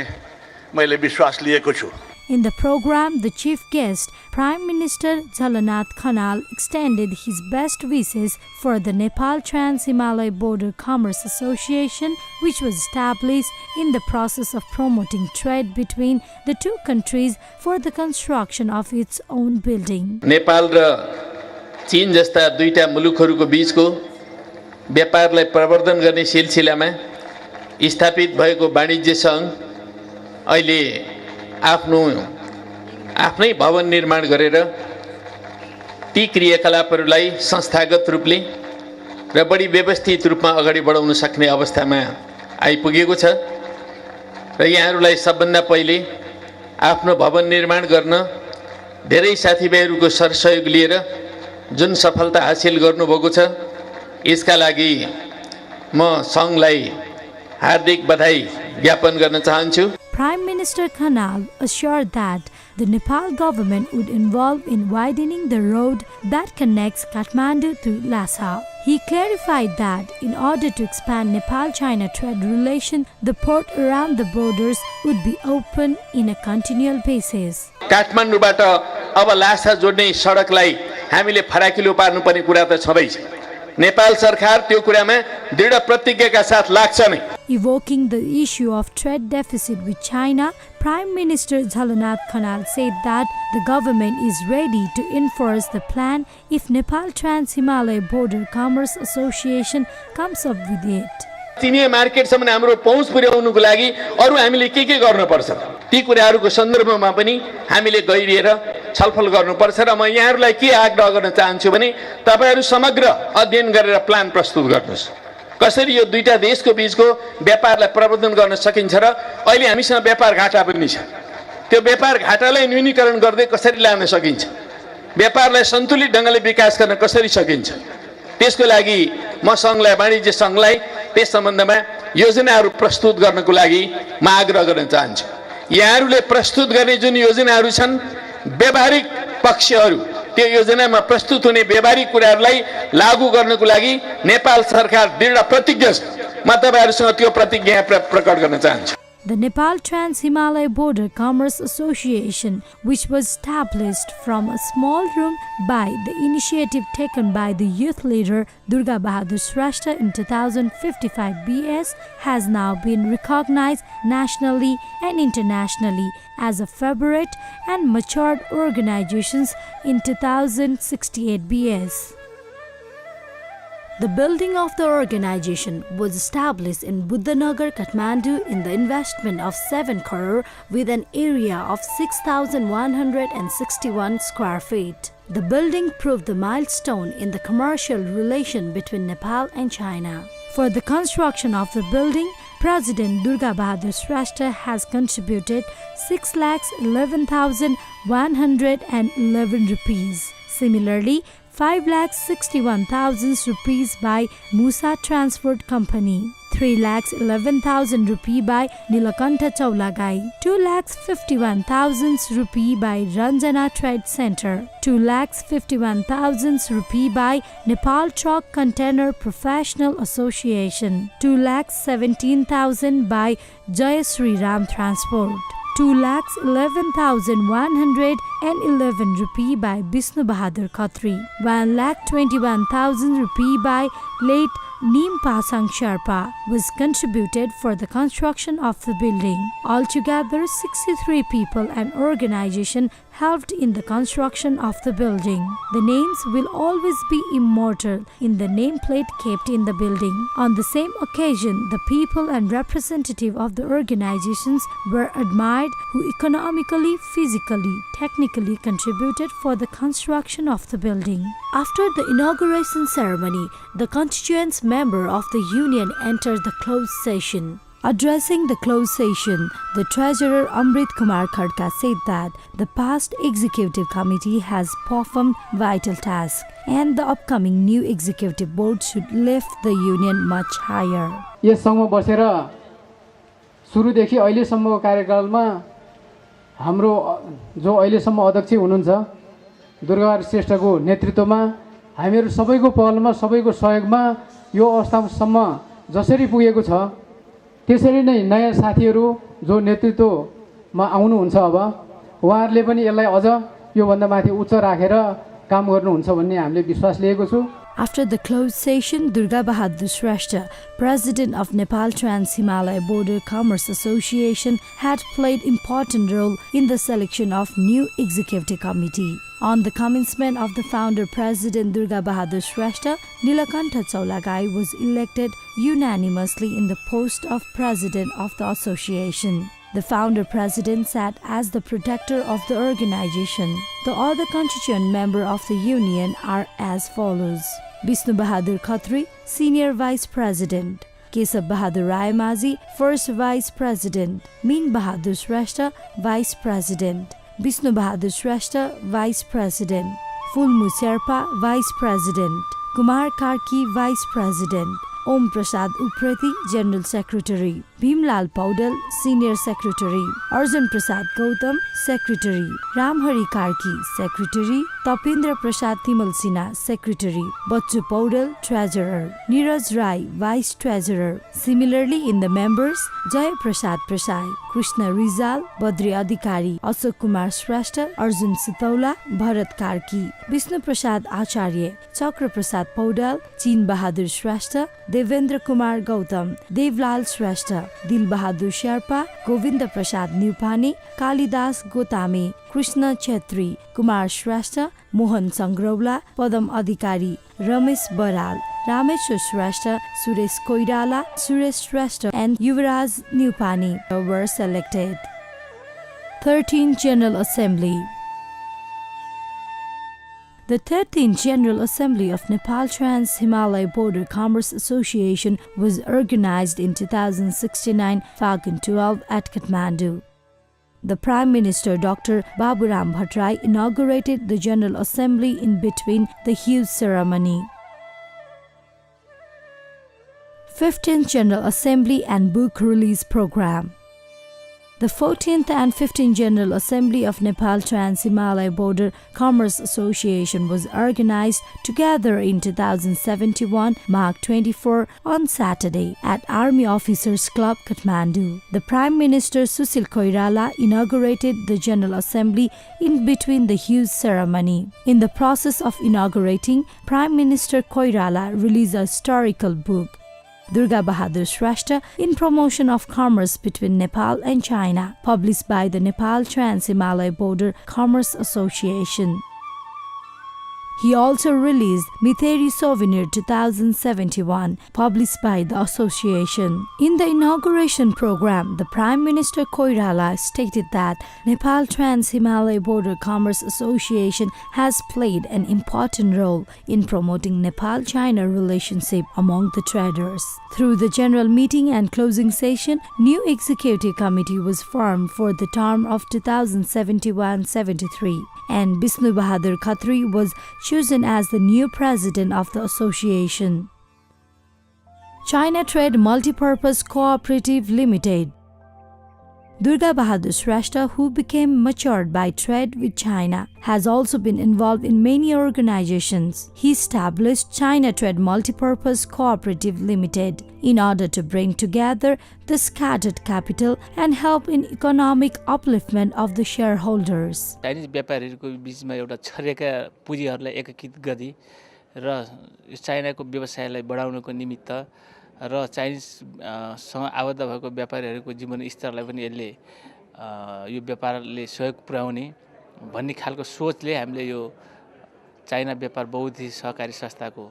मैले विश्वास लिएको छु।
In the program, the chief guest, Prime Minister Jhalanath Khanal, extended his best wishes for the Nepal Trans-Himalaya Border Commerce Association, which was established in the process of promoting trade between the two countries for the construction of its own building.
Nepal र चीन जस्ता दुईटा मुलुकहरूको बीचको व्यापारलाई प्रवर्धन गर्ने सिलसिलामा स्थापित भएको वाणिज्य सङ्घ अहिले आफ्नै भवन निर्माण गरेर ती क्रियाकलापहरूलाई संस्थागत रूपले र बढी व्यवस्थित रूपमा अगाडि बढाउन सक्ने अवस्थामा आइपुगेको छ र यहाँहरूलाई सबभन्दा पहिले आफ्नो भवन निर्माण गर्न धेरै साथीभाइहरूको सरसहयोग लिएर जुन सफलता हासिल गर्नुभएको छ यसका लागि म सङ्घलाई हार्दिक बधाई ज्ञापन गर्न चाहन्छु।
Prime Minister Khanal assured that the Nepal government would involve in widening the road that connects Kathmandu to Lhasa. He clarified that in order to expand Nepal-China trade relation, the port around the borders would be open in a continual basis.
काठमाडौँबाट अब लासा जोड्ने सडकलाई हामीले फराकिलो पार्नुपर्ने कुरा त छँदैछ। नेपाल सरकार त्यो कुरामा दृढ प्रतिज्ञाका साथ लाग्छ नै।
Evoking the issue of trade deficit with China, Prime Minister Jhalanath Khanal said that the government is ready to enforce the plan if Nepal Trans-Himalaya Border Commerce Association comes up with it.
चिनिया मार्केटसम्म हाम्रो पहुँच पुर्याउनुको लागि अरु हामीले के गर्नुपर्छ ती कुराहरूको सन्दर्भमा पनि हामीले गहिरिएर छलफल गर्नुपर्छ र म यहाँहरूलाई के आग्रह गर्न चाहन्छु भने तपाईहरु समग्र अध्ययन गरेर प्लान प्रस्तुत गर्नुस् कसरी यो दुईटा देशको बीचको व्यापारलाई प्रवर्धन गर्न सकिन्छ र अहिले हामीसँग व्यापार घाटा पनि छ त्यो व्यापार घाटालाई न्यूनीकरण गर्दै कसरी लान सकिन्छ व्यापारलाई सन्तुलित ढंगले विकास गर्न कसरी सकिन्छ त्यसको लागि म संघलाई वाणिज्य संघलाई त्यस सम्बन्धमा योजनाहरू प्रस्तुत गर्नको लागि म आग्रह गर्न चाहन्छु। यहाँहरूले प्रस्तुत गर्ने जुन योजनाहरू छन्, व्यावहारिक पक्षहरू, त्यो योजनामा प्रस्तुत हुने व्यावहारिक कुराहरूलाई लागू गर्नको लागि नेपाल सरकार दृढ प्रतिज्ञ छ। म तपाईँहरूसँग त्यो प्रतिज्ञा प्रकट गर्न चाहन्छु।
The Nepal Trans-Himalaya Border Commerce Association, which was established from a small room by the initiative taken by the youth leader Durga Bahadur Shrestha in 2055 BS, has now been recognized nationally and internationally as a favorite and matured organizations in 2068 BS. The building of the organization was established in Buddhanagar, Kathmandu in the investment of 7 crore with an area of 6,161 square feet. The building proved the milestone in the commercial relation between Nepal and China. For the construction of the building, President Durga Bahadur Shrestha has contributed 6,11,111 rupees. Similarly, 5,61,000 rupees by Musa Transport Company, 3,11,000 rupee by Nilakantha Chaulagai, 2,51,000 rupee by Ranjana Trade Center, 2,51,000 rupee by Nepal Truck Container Professional Association, 2,17,000 by Jai Sri Ram Transport, 2,11,111 rupee by Vishnu Bahadur Khatri, 1,21,000 rupee by late Neem Pasang Sherpa was contributed for the construction of the building. Altogether, 63 people and organization helped in the construction of the building. The names will always be immortal in the nameplate kept in the building. On the same occasion, the people and representative of the organizations were admired who economically, physically, technically contributed for the construction of the building. After the inauguration ceremony, the constituents member of the union entered the closed session. Addressing the closed session, the Treasurer Amrit Kumar Khadka said that the past executive committee has performed vital tasks and the upcoming new executive board should lift the union much higher.
यस सँगमा बसेर सुरुदेखि अहिलेसम्मको कार्यकालमा हाम्रो जो अहिलेसम्म अध्यक्ष हुनुहुन्छ दुर्गाबहादुर श्रेष्ठको नेतृत्वमा हामीहरू सबैको पहलमा सबैको सहयोगमा यो अवस्थासम्म जसरी पुगेको छ त्यसरी नै नयाँ साथीहरू जो नेतृत्वमा आउनुहुन्छ अब उहाँहरूले पनि यसलाई अझ यो भन्दा माथि उच्च राखेर काम गर्नुहुन्छ भन्ने हामीले विश्वास लिएको छु.
After the closed session, Durga Bahadur Shrestha, President of Nepal Trans-Himalaya Border Commerce Association, had played important role in the selection of new executive committee. On the commencement of the founder President Durga Bahadur Shrestha, Nilakantha Chaulagai was elected unanimously in the post of President of the association. The founder president sat as the protector of the organization. The other constituent members of the union are as follows: Vishnu Bahadur Khatri, Senior Vice President; Kesab Bahadur Rayamazi, First Vice President; Min Bahadur Shrestha, Vice President; Vishnu Bahadur Shrestha, Vice President; Fulmu Sherpa, Vice President; Kumar Karki, Vice President; Om Prasad Uprati, General Secretary; Bhimlal Paudal, Senior Secretary; Arjun Prasad Gautam, Secretary; Ramhari Karki, Secretary; Tapindra Prasad Timal Sinha, Secretary; Bachchu Paudal, Treasurer; Neeraj Rai, Vice Treasurer. Similarly, in the members, Jaya Prasad Prasad, Krishna Rizal, Badri Adhikari, Ashok Kumar Shrestha, Arjun Sitaula, Bharat Karki, Vishnu Prasad Acharya, Chakra Prasad Paudal, Chin Bahadur Shrestha, Devendra Kumar Gautam, Devlal Shrestha, Dil Bahadur Sherpa, Govinda Prasad Nupani, Kalidas Gotame, Krishna Chetri, Kumar Shrestha, Mohan Sangraula, Padam Adhikari, Ramesh Baral, Rameshwar Shrestha, Suresh Koirala, Suresh Shrestha and Yuvraj Nupani were selected. 13th General Assembly. The 13th General Assembly of Nepal Trans-Himalaya Border Commerce Association was organized in 2069 Phagun 12 at Kathmandu. The Prime Minister Dr. Baburam Bhattarai inaugurated the General Assembly in between the huge ceremony.
15th General Assembly and Book Release Program. The 14th and 15th General Assembly of Nepal Trans-Himalaya Border Commerce Association was organized together in 2071, March 24, on Saturday at Army Officers Club, Kathmandu. The Prime Minister Susil Koirala inaugurated the General Assembly in between the huge ceremony. In the process of inaugurating, Prime Minister Koirala released a historical book, Durga Bahadur Shrestha in Promotion of Commerce Between Nepal and China, published by the Nepal Trans-Himalaya Border Commerce Association. He also released Mitheri Souvenir 2071, published by the association. In the inauguration program, the Prime Minister Koirala stated that Nepal Trans-Himalaya Border Commerce Association has played an important role in promoting Nepal-China relationship among the traders. Through the general meeting and closing session, new executive committee was formed for the term of 2071-73. And Vishnu Bahadur Khatri was chosen as the new president of the association. China Trade Multipurpose Cooperative Limited. Durga Bahadur Shrestha, who became matured by trade with China, has also been involved in many organizations. He established China Trade Multipurpose Cooperative Limited in order to bring together the scattered capital and help in economic upliftment of the shareholders.
Chinese व्यापारीहरूको बीचमा एउटा छरिएका पुँजीहरूलाई एकीकृत गरी र चाइनाको व्यवसायलाई बढाउनको निमित्त र चाइनिजसँग आबद्ध भएको व्यापारीहरूको जीवन स्तरलाई पनि यसले यो व्यापारले सहयोग पुर्याउने भन्ने खालको सोचले हामीले यो चाइना व्यापार बहुउद्देश्य सहकारी संस्थाको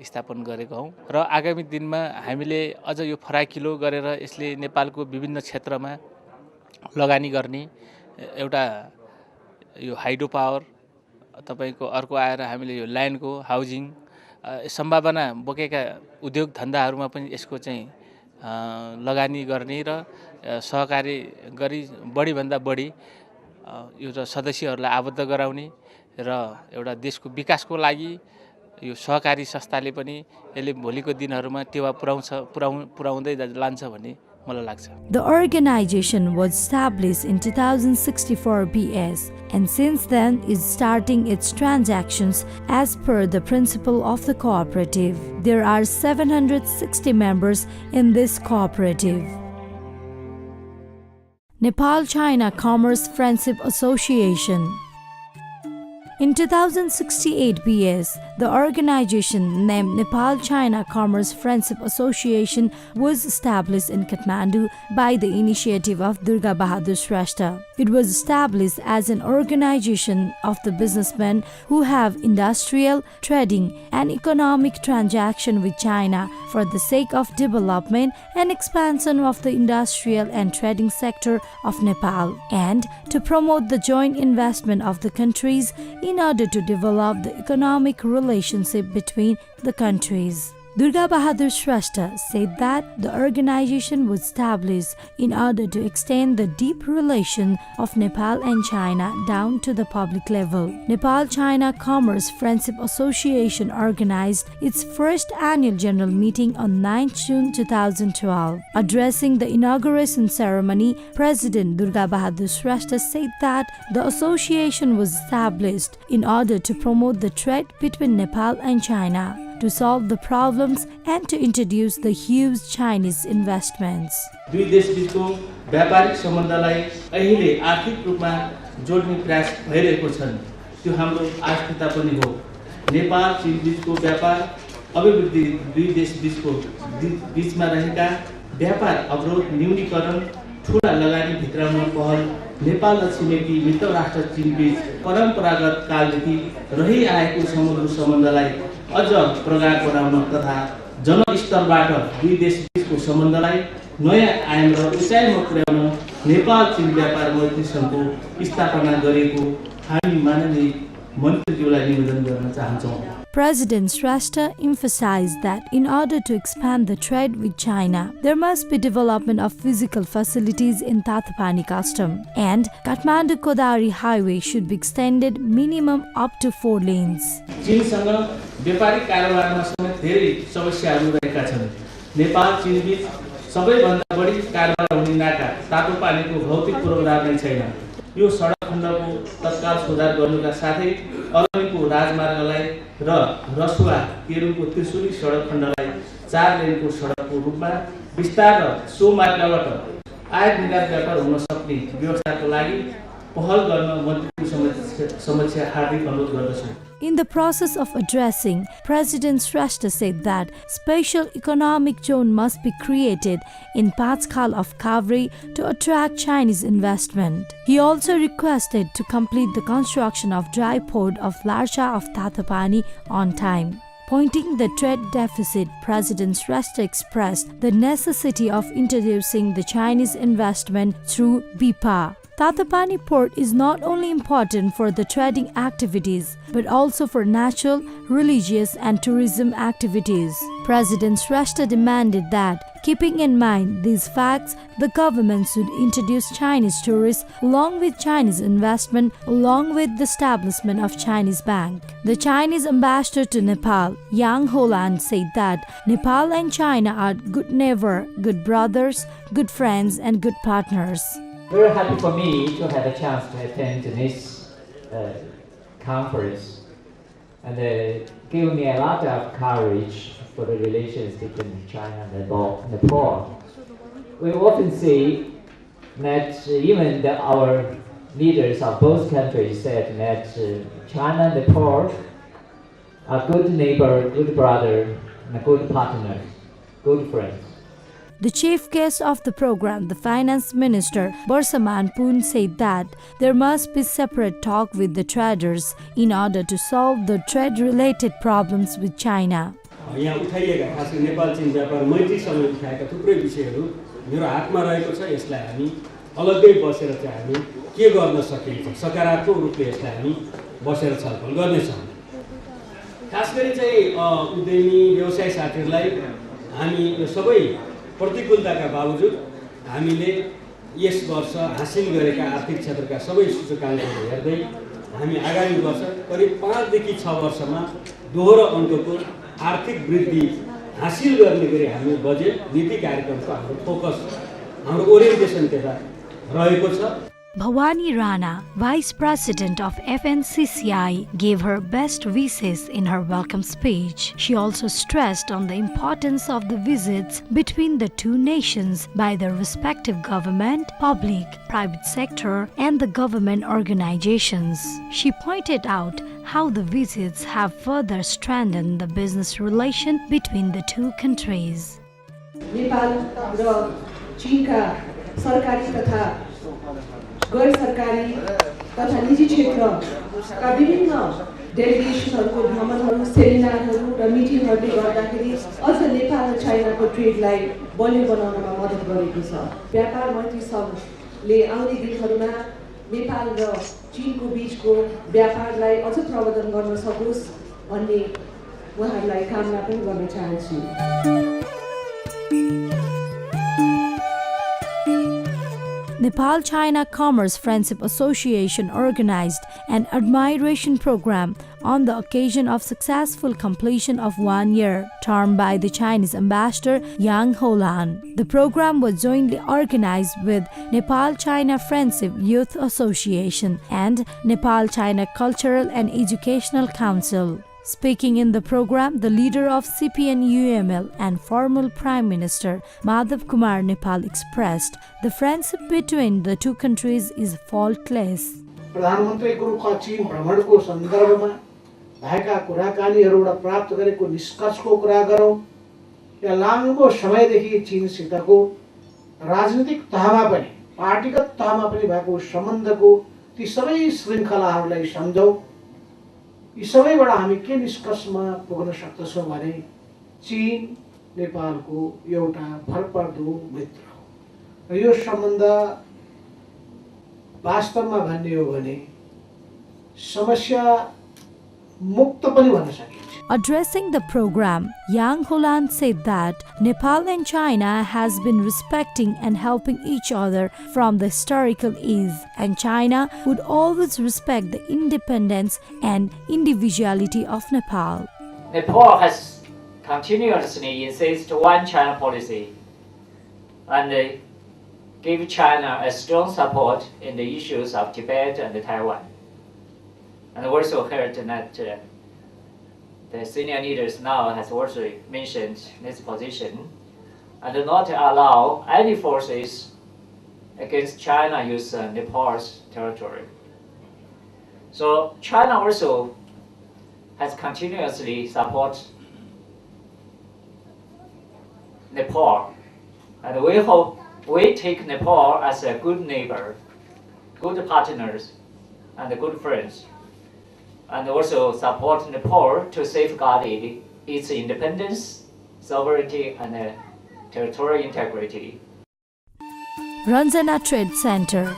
स्थापन गरेका हौं र आगामी दिनमा हामीले अझ यो फराकिलो गरेर यसले नेपालको विभिन्न क्षेत्रमा लगानी गर्ने एउटा यो हाइड्रो पावर तपाईको अर्को आएर हामीले यो ल्यान्डको हाउजिङ सम्भावना बोकेका उद्योग धन्दाहरुमा पनि यसको चाहिँ लगानी गर्ने र सहकारी गरी बढी भन्दा बढी यो सदस्यहरुलाई आबद्ध गराउने र एउटा देशको विकासको लागि यो सहकारी संस्थाले पनि यसले भोलिको दिनहरुमा टेवा पुर्याउँदै लान्छ भन्ने मलाई लाग्छ.
The organization was established in 2064 BS and since then is starting its transactions as per the principle of the cooperative. There are 760 members in this cooperative. Nepal-China Commerce Friendship Association. In 2068 BS, the organization named Nepal-China Commerce Friendship Association was established in Kathmandu by the initiative of Durga Bahadur Shrestha. It was established as an organization of the businessmen who have industrial, trading and economic transaction with China for the sake of development and expansion of the industrial and trading sector of Nepal and to promote the joint investment of the countries in order to develop the economic relationship between the countries. Durga Bahadur Shrestha said that the organization was established in order to extend the deep relation of Nepal and China down to the public level. Nepal-China Commerce Friendship Association organized its first annual general meeting on 9 June 2012. Addressing the inauguration ceremony, President Durga Bahadur Shrestha said that the association was established in order to promote the trade between Nepal and China, to solve the problems and to introduce the huge Chinese investments.
दुई देशबीचको व्यापारिक सम्बन्धलाई अहिले आर्थिक रूपमा जोड्ने प्रयास भइरहेको छन्. त्यो हाम्रो आवश्यकता पनि हो. नेपाल चीन बीचको व्यापार अभिवृद्धि दुई देशबीचको बीचमा रहेका व्यापार अवरोध न्यूनीकरण, ठूला लगानी भित्राउन पहल, नेपाल र छिमेकी मित्र राष्ट्र चीन बीच परम्परागत कालदेखि रहि आएको समग्र सम्बन्धलाई अझ प्रगाढ बनाउन तथा जनस्तरबाट दुई देशबीचको सम्बन्धलाई नयाँ आयाम र उचाइमा पुर्याउन नेपाल चीन व्यापार मैत्री सङ्घको स्थापना गरेको हामी माननीय मन्त्रीज्यूलाई निवेदन गर्न चाहन्छौँ.
President Shrestha emphasized that in order to expand the trade with China, there must be development of physical facilities in Tathapani custom and Kathmandu-Kodari highway should be extended minimum up to 4 lanes.
चीनसँग व्यापारिक कारोबारमा समेत धेरै समस्याहरू रहेका छन्. नेपाल चीनबीच सबैभन्दा बढी कारोबार हुने नाका तातो पानीको भौतिक पूर्वाधार नै छैन। यो सडक खण्डको तत्काल सुधार गर्नुका साथै अरबीको राजमार्गलाई र रसुवा केरुङको त्रिशुली सडक खण्डलाई 4 लेनको सडकको रूपमा विस्तार र सो मार्गबाट आयात निर्यात व्यापार हुन सक्ने व्यवस्थाको लागि पहल गर्न मन्त्रीको समक्ष हार्दिक अनुरोध गर्दछु।
In the process of addressing, President Shrestha said that special economic zone must be created in Patskal of Kavri to attract Chinese investment. He also requested to complete the construction of dry port of Larsha of Tatapani on time. Pointing the trade deficit, President Shrestha expressed the necessity of introducing the Chinese investment through BIPA. Tatapani port is not only important for the trading activities but also for natural, religious and tourism activities. President Shrestha demanded that, keeping in mind these facts, the government should introduce Chinese tourists along with Chinese investment along with the establishment of Chinese bank. The Chinese ambassador to Nepal, Yang Holan, said that Nepal and China are good neighbor, good brothers, good friends and good partners.
Very happy for me to have a chance to attend this conference, and give me a lot of courage for the relations between China and Nepal. We often see that even our leaders of both countries said that China and Nepal are good neighbor, good brother, and good partners, good friends.
The chief guest of the program, the Finance Minister Barsaman Poon, said that there must be separate talk with the traders in order to solve the trade-related problems with China.
यहाँ उठाइएका खास गरी नेपाल चीन व्यापार मैत्रीसँग उठाएका थुप्रै विषयहरू मेरो हातमा रहेको छ। यसलाई हामी अलग्गै बसेर चाहिँ हामी के गर्न सकिन्छ, सकारात्मक रूपले यसलाई हामी बसेर छलफल गर्नेछौँ। खास गरी चाहिँ उद्यमी व्यवसाय साथीहरूलाई हामी यो सबै प्रतिकूलताका बावजुद हामीले यस वर्ष हासिल गरेका आर्थिक क्षेत्रका सबै सूचकाङ्कहरू हेर्दै हामी आगामी वर्ष करिब 5 देखि 6 वर्षमा दोहोरो अङ्कको आर्थिक वृद्धि हासिल गर्ने गरी हामी बजेट नीति कार्यक्रमको हाम्रो फोकस, हाम्रो ओरिएन्टेसन त्यता रहेको छ।
Bhavani Rana, Vice President of FNCCI, gave her best wishes in her welcome speech. She also stressed on the importance of the visits between the two nations by their respective government, public, private sector, and the government organizations. She pointed out how the visits have further strengthened the business relation between the two countries.
Nepal र चीनका सरकारी तथा गैर सरकारी तथा निजी क्षेत्रका विभिन्न डेलिगेसनहरूको भ्रमणहरू, सेमिनारहरू र मिटिङहरूले गर्दाखेरि अझ नेपाल र चाइनाको ट्रेडलाई बलियो बनाउनमा मद्दत गरेको छ। व्यापार मन्त्री सङ्घले आउने दिनहरूमा नेपाल र चीनको बीचको व्यापारलाई अझ प्रवर्धन गर्न सकोस् भन्ने उहाँहरूलाई कामना पनि गर्न चाहन्छु।
Nepal-China Commerce Friendship Association organized an admiration program on the occasion of successful completion of 1 year term by the Chinese ambassador Yang Holan. The program was jointly organized with Nepal-China Friendship Youth Association and Nepal-China Cultural and Educational Council. Speaking in the program, the leader of CPN-UML and former Prime Minister Madhav Kumar Nepal expressed the friendship between the two countries is faultless.
प्रधानमन्त्रीको चीन भ्रमणको सन्दर्भमा भएका कुराकानीहरूबाट प्राप्त गरेको निष्कर्षको कुरा गरौँ। या लामो समयदेखि चीनसितको राजनीतिक तहमा पनि पार्टीगत तहमा पनि भएको सम्बन्धको ती सबै श्रृङ्खलाहरूलाई सम्झौँ। यी सबैबाट हामी के निष्कर्षमा पुग्न सक्दछौँ भने चीन नेपालको एउटा भरपर्दो मित्र हो र यो सम्बन्ध वास्तवमा भन्ने हो भने समस्या मुक्त पनि भन्न सकिन्छ।
Addressing the program, Yang Holan said that Nepal and China has been respecting and helping each other from the historical age, and China would always respect the independence and individuality of Nepal.
Nepal has continuously insist one China policy and give China a strong support in the issues of Tibet and Taiwan. And also heard that the senior leaders now has also mentioned this position and not allow any forces against China use Nepal's territory. So China also has continuously support Nepal, and we hope we take Nepal as a good neighbor, good partners, and good friends, and also support Nepal to safeguard its independence, sovereignty, and territorial integrity.
Ranjana Trade Center.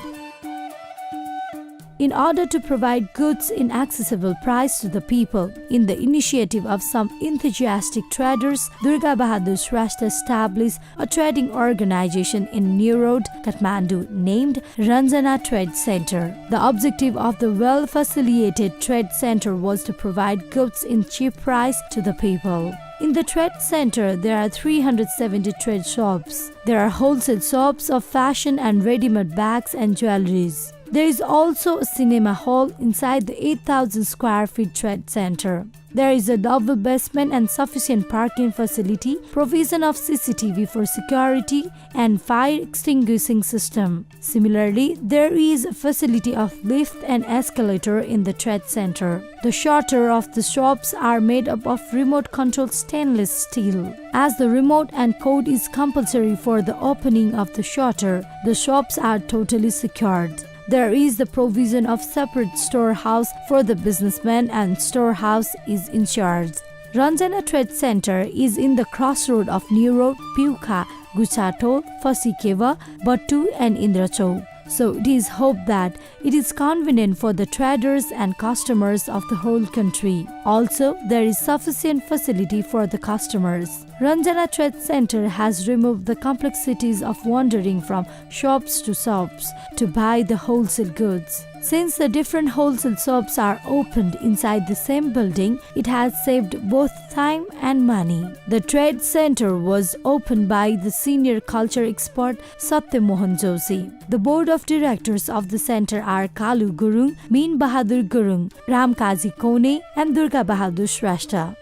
In order to provide goods in accessible price to the people, in the initiative of some enthusiastic traders, Durga Bahadur Shrestha established a trading organization in New Road, Kathmandu, named Ranjana Trade Center. The objective of the well-facilitated trade center was to provide goods in cheap price to the people. In the trade center, there are 370 trade shops. There are wholesale shops of fashion and ready-made bags and jewelries. There is also a cinema hall inside the 8,000 square feet trade center. There is a double basement and sufficient parking facility, provision of CCTV for security, and fire extinguishing system. Similarly, there is a facility of lift and escalator in the trade center. The shutter of the shops are made up of remote control stainless steel. As the remote and code is compulsory for the opening of the shutter, the shops are totally secured. There is the provision of separate storehouse for the businessman and storehouse is in charge. Ranjana Trade Center is in the crossroad of New Road, Piukha, Guchato, Fasikeva, Battu and Indrachau. So it is hoped that it is convenient for the traders and customers of the whole country. Also, there is sufficient facility for the customers. Ranjana Trade Center has removed the complexities of wandering from shops to shops to buy the wholesale goods. Since the different wholesale shops are opened inside the same building, it has saved both time and money. The trade center was opened by the senior culture expert Satya Mohan Joshi. The board of directors of the center are Kalu Gurung, Min Bahadur Gurung, Ram Kazi Kone and Durga Bahadur Shrestha.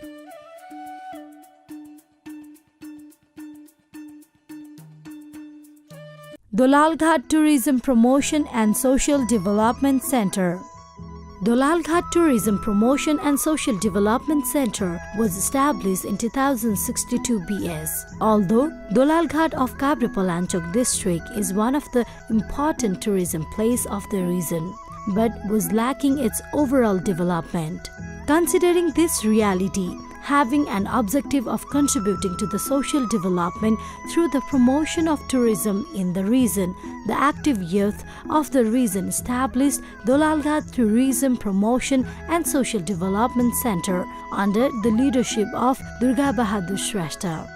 Dolalghat Tourism Promotion and Social Development Center. Dolalghat Tourism Promotion and Social Development Center was established in 2062 BS. Although Dolalghat of Kabrapalanchok district is one of the important tourism place of the region, but was lacking its overall development. Considering this reality, having an objective of contributing to the social development through the promotion of tourism in the region, the active youth of the region established Dolalghat Tourism Promotion and Social Development Center under the leadership of Durga Bahadur Shrestha.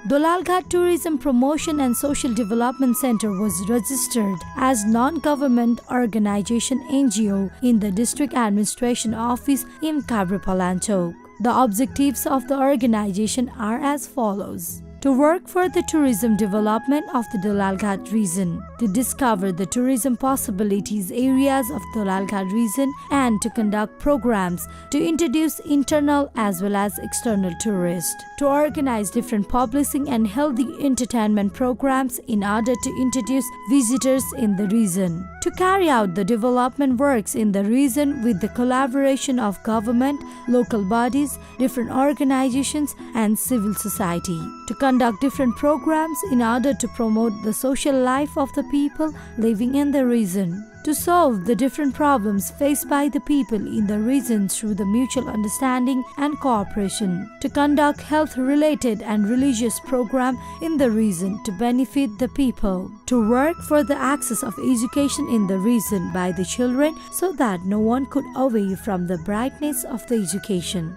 Dolalghat Tourism Promotion and Social Development Center was registered as non-government organization NGO in the District Administration Office in Kabrapalanchok. The objectives of the organization are as follows: to work for the tourism development of the Dolalghat region, to discover the tourism possibilities areas of Dolalghat region, and to conduct programs to introduce internal as well as external tourists, to organize different publishing and healthy entertainment programs in order to introduce visitors in the region, to carry out the development works in the region with the collaboration of government, local bodies, different organizations and civil society, to conduct different programs in order to promote the social life of the people living in the region, to solve the different problems faced by the people in the region through the mutual understanding and cooperation, to conduct health-related and religious programs in the region to benefit the people, to work for the access of education in the region by the children so that no one could away from the brightness of the education.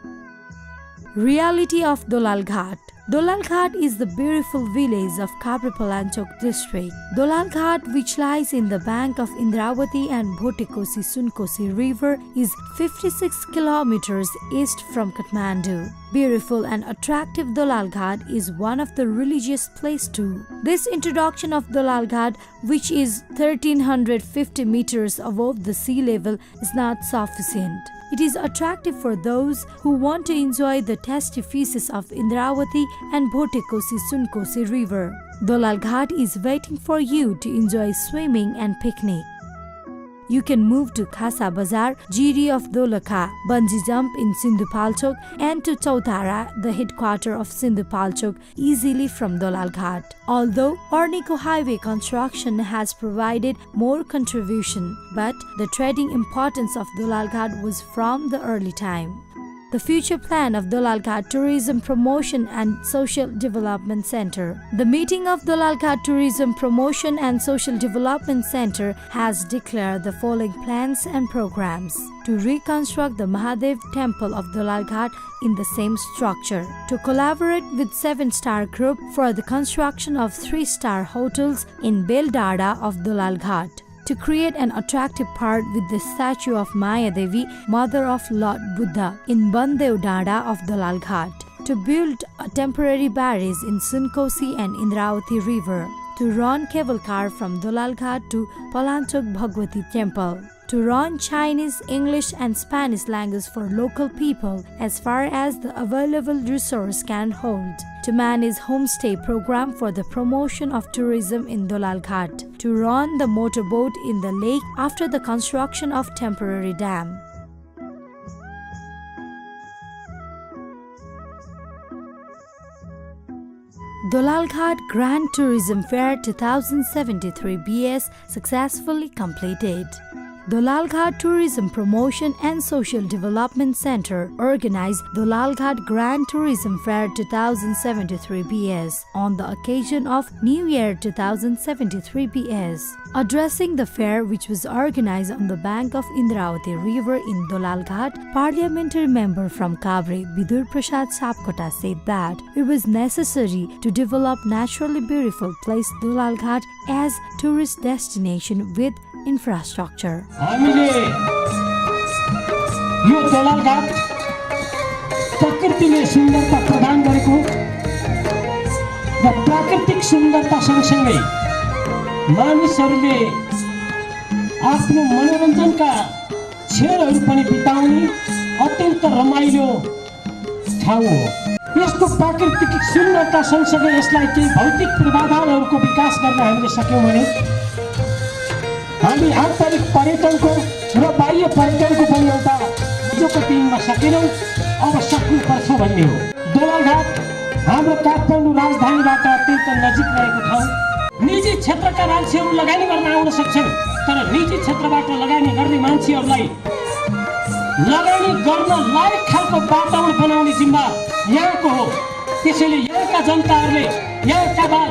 Reality of Dolalghat. Dolalghat is the beautiful village of Pvt.LTd district. Dolalghat, which lies in the bank of Indravati and Bhotekosi Sunkosi river, is 56 kilometers east from Kathmandu. Beautiful and attractive Dolalghat is one of the religious place too. This introduction of Dolalghat, which is 1350 meters above the sea level, is not sufficient. It is attractive for those who want to enjoy the tasty fishes of Indravati and Bhotekosi Sunkosi river. Dolalghat is waiting for you to enjoy swimming and picnic. You can move to Khasa Bazar, Jiri of Dolakha, bungee jump in Sindhupalchok, and to Chautara, the headquarters of Sindhupalchok, easily from Dolalghat. Although Ornico highway construction has provided more contribution, but the trading importance of Dolalghat was from the early time. The future plan of Dolalghat Tourism Promotion and Social Development Center. The meeting of Dolalghat Tourism Promotion and Social Development Center has declared the following plans and programs: to reconstruct the Mahadev temple of Dolalghat in the same structure, to collaborate with 7-star group for the construction of 3-star hotels in Beldada of Dolalghat, to create an attractive park with the statue of Maya Devi, mother of Lord Buddha, in Bandev Dada of Dolalghat, to build a temporary barrage in Sunkosi and Indravati river, to run cable car from Dolalghat to Palanchok Bhagwati temple, to run Chinese, English and Spanish language for local people as far as the available resource can hold, to manage homestay program for the promotion of tourism in Dolalghat, to run the motorboat in the lake after the construction of temporary dam. Dolalghat Grand Tourism Fair 2073 BS successfully completed. Dolalghat Tourism Promotion and Social Development Center organized Dolalghat Grand Tourism Fair 2073 BS on the occasion of New Year 2073 BS. Addressing the fair, which was organized on the bank of Indravati River in Dolalghat, parliamentary member from Kabre, Vidur Prasad Sapkota, said that it was necessary to develop naturally beautiful place Dolalghat as tourist destination with infrastructure.
हामीले यो दोलालघाट प्रकृतिले सुन्दरता प्रदान गरेको र प्राकृतिक सुन्दरता सँगसँगै मानिसहरूले आफ्नो मनोरञ्जनका क्षणहरू पनि बिताउने अत्यन्त रमाइलो ठाउँ हो। यसको प्राकृतिक सुन्दरता सँगसँगै यसलाई केही भौतिक पूर्वाधारहरूको विकास गर्न हामीले सक्यौँ भने हामी आन्तरिक पर्यटनको र बाह्य पर्यटनको पनि एउटा जोको दिनमा सकेनौँ, अब सक्नुपर्छ भन्ने हो। दोलालघाट हाम्रो काठमाडौँ राजधानीबाट अत्यन्त नजिक रहेको ठाउँ। निजी क्षेत्रका मान्छेहरू लगानी गर्न आउन सक्छन्, तर निजी क्षेत्रबाट लगानी गर्ने मान्छेहरूलाई लगानी गर्न लायक खालको वातावरण बनाउने जिम्मा यहाँको हो। त्यसैले यहाँका जनताहरूले, यहाँका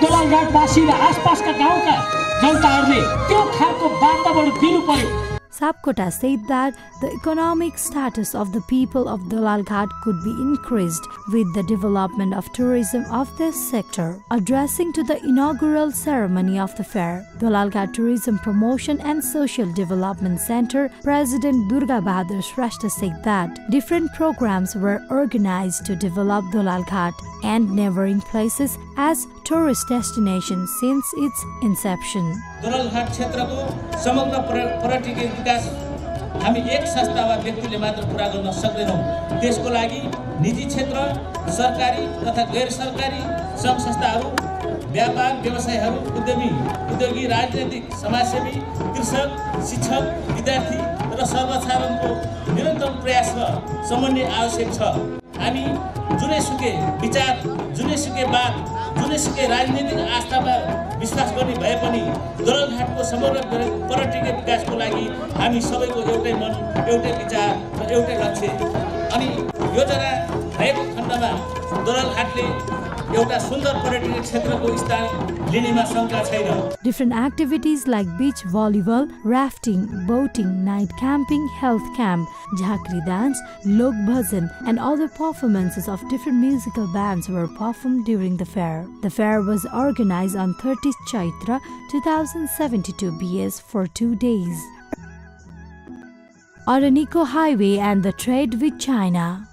दोलालघाटवासी र आसपासका गाउँका जनताहरूले त्यो खालको वातावरण दिनु पर्यो।
Sapkota said that the economic status of the people of Dolalghat could be increased with the development of tourism of this sector. Addressing to the inaugural ceremony of the fair, Dolalghat Tourism Promotion and Social Development Center President Durga Bahadur Shrestha said that different programs were organized to develop Dolalghat and neighboring places as tourist destinations since its inception.
Dolalghat क्षेत्रको समग्र पर्यटकीय विकास हामी एक संस्था वा व्यक्तिले मात्र पूरा गर्न सक्दैनौँ। त्यसको लागि निजी क्षेत्र, सरकारी तथा गैर सरकारी सङ्घ संस्थाहरू, व्यापार व्यवसायहरू, उद्योगी, राजनीतिक, समाजसेवी, कृषक, शिक्षक, विद्यार्थी र सर्वसाधारणको निरन्तर प्रयास र समन्वय आवश्यक छ। हामी जुनैसुकै विचार, जुनैसुकै बात, जुनैसुकै राजनीतिक आस्थामा विश्वास गर्ने भए पनि दोलालघाटको समग्र पर्यटकीय विकासको लागि हामी सबैको एउटै मन, एउटै विचार र एउटै लक्ष्य। अनि योजना भएको खण्डमा दोलालघाटले एउटा सुन्दर पर्यटकीय क्षेत्रको स्थान लिनेमा शङ्का छैन।
Different activities like beach volleyball, rafting, boating, night camping, health camp, jhakri dance, lok bhajan, and other performances of different musical bands were performed during the fair. The fair was organized on 30th Chaitra 2072 BS for 2 days. Araniko Highway and the trade with China.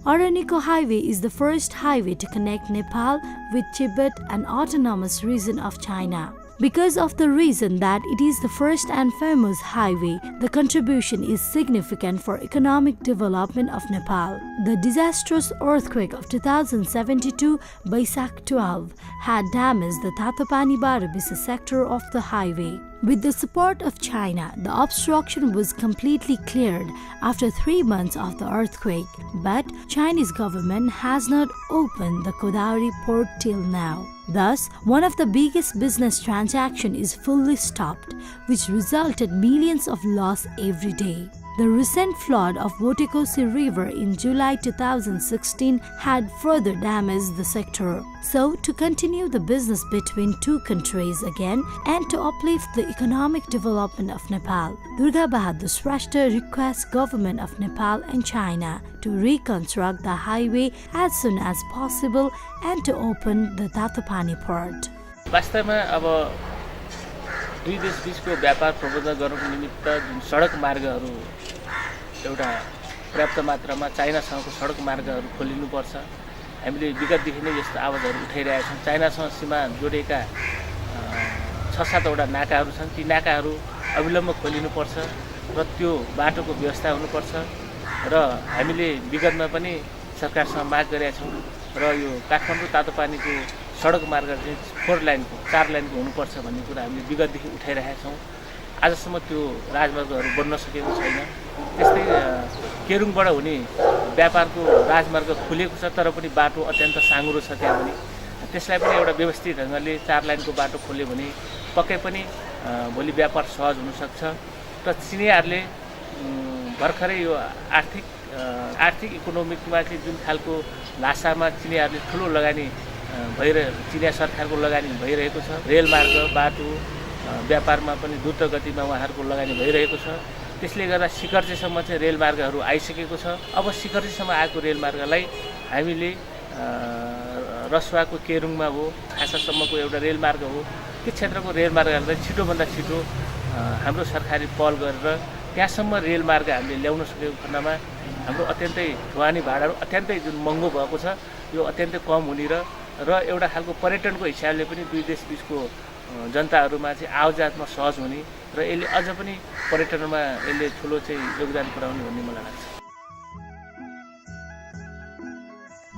Araniko Highway is the first highway to connect Nepal with Tibet, an autonomous region of China. Because of the reason that it is the first and famous highway, the contribution is significant for economic development of Nepal. The disastrous earthquake of 2072 Baisakh 12 had damaged the Tatopani-Barabisa sector of the highway. With the support of China, the obstruction was completely cleared after 3 months of the earthquake, but Chinese government has not opened the Kodauri port till now. Thus, one of the biggest business transactions is fully stopped, which resulted millions of loss every day. The recent flood of Votekosi River in July 2016 had further damaged the sector. So, to continue the business between two countries again and to uplift the economic development of Nepal, Durga Bahadur Shrestha requests government of Nepal and China to reconstruct the highway as soon as possible and to open the Tatopani port.
वास्तवमा अब दुई देश बीचको व्यापार प्रबन्धन गर्नको निमित्त जुन सडक मार्गहरू एउटा पर्याप्त मात्रामा चाइनासँगको सडक मार्गहरू खोलिनुपर्छ। हामीले विगतदेखि नै यस्तो आवाजहरू उठाइरहेका छौँ। चाइनासँग सीमा जोडेका 6-7 वटा नाकाहरू छन्। ती नाकाहरू अविलम्ब खोलिनुपर्छ र त्यो बाटोको व्यवस्था हुनुपर्छ र हामीले विगतमा पनि सरकारसँग माग गरेका छौँ र यो काठमाडौँ तातोपानीको सडक मार्ग चाहिँ 4 लाइनको 4 लाइनको हुनुपर्छ भन्ने कुरा हामीले विगतदेखि उठाइरहेका छौँ। आजसम्म त्यो राजमार्गहरू बन्न सकेको छैन। त्यस्तै केरुङबाट हुने व्यापारको राजमार्ग खुलेको छ तर पनि बाटो अत्यन्त साँघुरो छ त्यहाँ पनि। त्यसलाई पनि एउटा व्यवस्थित ढङ्गले 4 लाइनको बाटो खोल्यो भने पक्कै पनि भोलि व्यापार सहज हुनसक्छ र चिनियाहरूले भर्खरै यो आर्थिक इकोनोमिकमा चाहिँ जुन खालको भाषामा चिनियाहरूले ठुलो लगानी चिनिया सरकारको लगानी भइरहेको छ। रेलमार्ग बाटो व्यापारमा पनि द्रुत गतिमा उहाँहरूको लगानी भइरहेको छ। त्यसले गर्दा सिकर्चेसम्म चाहिँ रेलमार्गहरू आइसकेको छ। अब सिकर्चेसम्म आएको रेलमार्गलाई हामीले रसुवाको केरुङमा हो खासासम्मको एउटा रेलमार्ग हो। त्यो क्षेत्रको रेलमार्गहरूलाई छिटोभन्दा छिटो हाम्रो सरकारी पहल गरेर त्यहाँसम्म रेलमार्ग हामीले ल्याउन सकेको खण्डमा हाम्रो अत्यन्तै ढुवानी भाडाहरू अत्यन्तै जुन महँगो भएको छ यो अत्यन्तै कम हुने र एउटा खालको पर्यटनको हिसाबले पनि दुई देश बीचको जनताहरूमा चाहिँ आवाजातमा सहज हुने र यसले अझ पनि पर्यटनमा यसले ठुलो चाहिँ योगदान पुर्याउने भन्ने मलाई लाग्छ।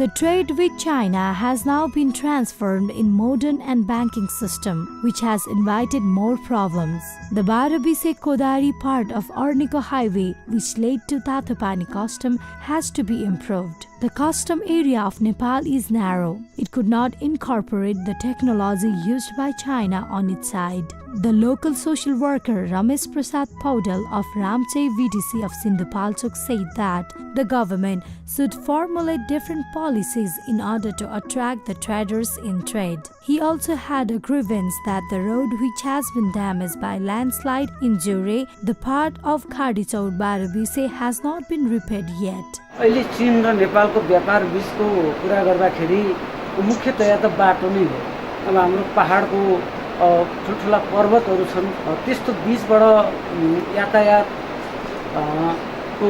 The trade with China has now been transformed in modern and banking system, which has invited more problems. The Barabise Kodari part of Araniko Highway, which led to Tatopani custom, has to be improved. The custom area of Nepal is narrow. It could not incorporate the technology used by China on its side. The local social worker Ramesh Prasad Paudal of Ramche VDC of Sindhupalchok said that the government should formulate different policies in order to attract the traders in trade. He also had a grievance that the road which has been damaged by landslide in Jure, the part of Khadichaud Barabise, has not been repaired yet.
अहिले चीन र नेपालको व्यापार बीचको कुरा गर्दाखेरि मुख्यतया त बाटो नै हो। अब हाम्रो पहाडको ठुलठुला पर्वतहरू छन् त्यस्तो बीचबाट यातायात को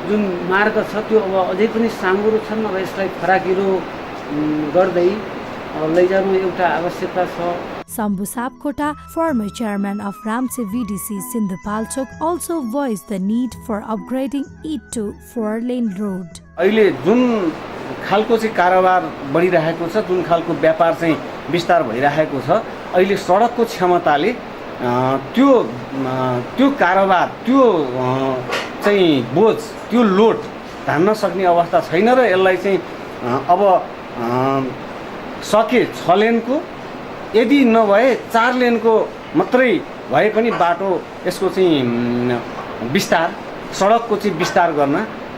जुन मार्ग छ त्यो अब अझै पनि साँघुरो छन्। अब यसलाई फराकिलो गर्दै लैजानु एउटा आवश्यकता छ।
Sambu Sapkota, former chairman of Ramche VDC Sindhupalchok, also voiced the need for upgrading it to 4-lane road.
अहिले जुन खालको चाहिँ कारोबार बढिरहेको छ, जुन खालको व्यापार चाहिँ विस्तार भइरहेको छ, अहिले सडकको क्षमताले त्यो कारोबार त्यो चाहिँ बोझ त्यो लोड धान्न सक्ने अवस्था छैन र यसलाई चाहिँ अब सके 6 लेनको यदि नभए 4 लेनको मात्रै भए पनि बाटो यसको चाहिँ विस्तार सडकको चाहिँ विस्तार गर्न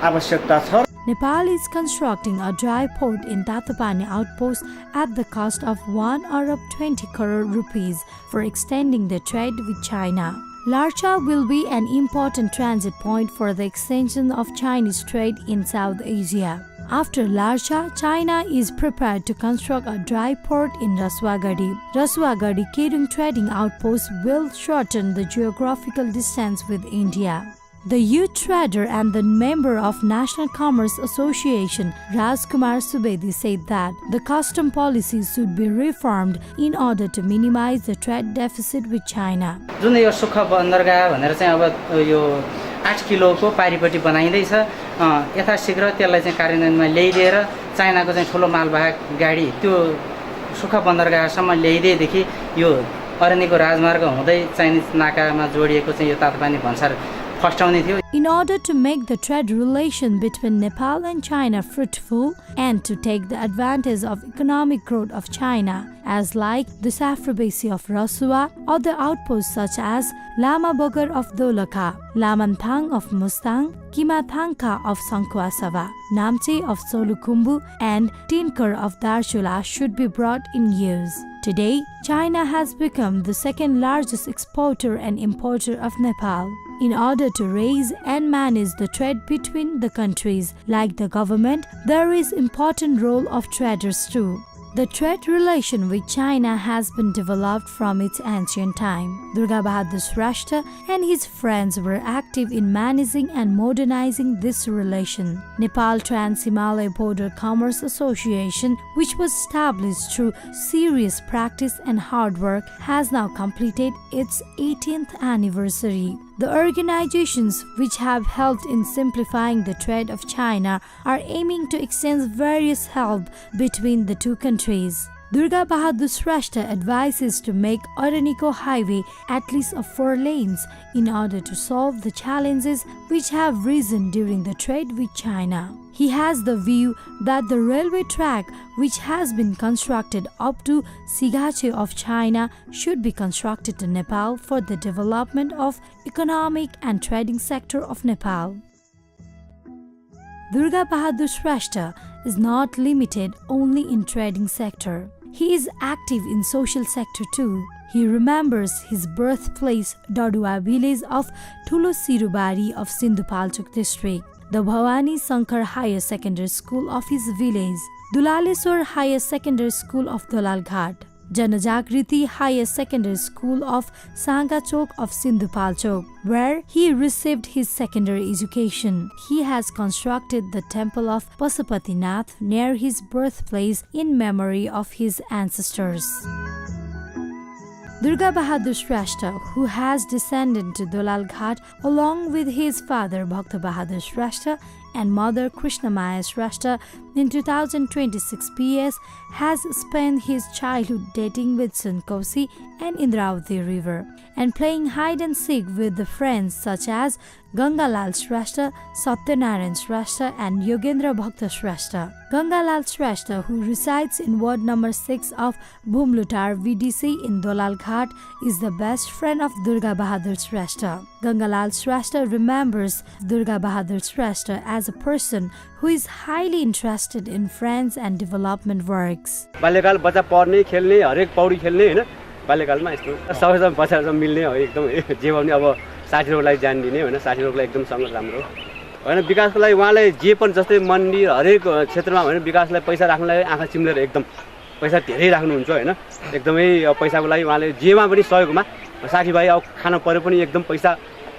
आवश्यकता छ।
Nepal is constructing a dry port in Tatapani outpost at the cost of 1 Arab 20 crore rupees for extending the trade with China. Larcha will be an important transit point for the extension of Chinese trade in South Asia. After Larcha, China is prepared to construct a dry port in Rasuagadi. Rasuagadi Kedung trading outpost will shorten the geographical distance with India. The youth trader and the member of National Commerce Association, Rajkumar Subedi, said that the custom policies should be reformed in order to minimize the trade deficit with China.
जुन यो सुख बन्दरगाह भनेर चाहिँ अब यो 8 किलोको पारीपट्टि बनाइँदैछ यथाशीघ्र त्यसलाई चाहिँ कार्यान्वयनमा ल्याइदिएर चाइनाको चाहिँ ठुलो मालवाहक गाडी त्यो सुख बन्दरगाहसम्म ल्याइदिएदेखि यो अरण्यको राजमार्ग हुँदै चाइनिज नाकामा जोडिएको चाहिँ यो तातोपानी भन्सार
In order to make the trade relation between Nepal and China fruitful and to take the advantage of economic growth of China, as like the Safrabasi of Rasua, other outposts such as Lama Bogar of Dolakha, Lamanthang of Mustang, Kimathangka of Sangkwasava, Namche of Solukhumbu, and Tinkar of Darchula should be brought in use. Today, China has become the second largest exporter and importer of Nepal. In order to raise and manage the trade between the countries, like the government, there is important role of traders too. The trade relation with China has been developed from its ancient time. Durga Bahadur Shrestha and his friends were active in managing and modernizing this relation. Nepal Trans-Himalaya Border Commerce Association, which was established through serious practice and hard work, has now completed its 18th anniversary. The organizations which have helped in simplifying the trade of China are aiming to exchange various help between the two countries. Durga Bahadur Shrestha advises to make Araniko Highway at least of 4 lanes in order to solve the challenges which have risen during the trade with China. He has the view that the railway track which has been constructed up to Sigache of China should be constructed to Nepal for the development of economic and trading sector of Nepal. Durga Bahadur Shrestha is not limited only in trading sector. He is active in social sector too. He remembers his birthplace, Dadua village of Thulo Sirubari of Sindhupalchok district, the Bhavani Sankar Higher Secondary School of his village, Dulaleswar Higher Secondary School of Dolalghat, Janajagriti Higher Secondary School of Sangachok of Sindhupalchok, where he received his secondary education. He has constructed the temple of Pasupatinath near his birthplace in memory of his ancestors. Durga Bahadur Shrestha, who has descended to Dolalghat along with his father Bhakta Bahadur Shrestha and mother Krishnamaya Shrestha in 2026 PS, has spent his childhood dating with Sunkosi and Indravati River and playing hide and seek with the friends such as Gangalal Shrestha, Satyanarayan Shrestha and Yogendra Bhakta Shrestha. Gangalal Shrestha, who resides in Ward number 6 of Bhumlutar VDC in Dolalghat, is the best friend of Durga Bahadur Shrestha. Gangalal Shrestha remembers Durga Bahadur Shrestha as a person who is highly interested in friends and development works.
बाल्यकाल बच्चा पढ्ने खेल्ने हरेक पौडी खेल्ने हैन बाल्यकालमा यस्तो सबैसँग बच्चाहरुसँग मिल्ने हो एकदम जे भने अब साथी रोगलाई जान दिने हैन साथी रोगलाई एकदम सँग राम्रो हैन विकासको लागि उहाँले जे पनि जस्तै मन्दिर हरेक क्षेत्रमा हैन विकासलाई पैसा राख्नलाई आँखा चिम्लेर एकदम पैसा धेरै राख्नुहुन्छ हैन एकदमै पैसाको लागि उहाँले जेमा पनि सहयोगमा साथीभाइ अब खाना पर्यो पनि एकदम पैसा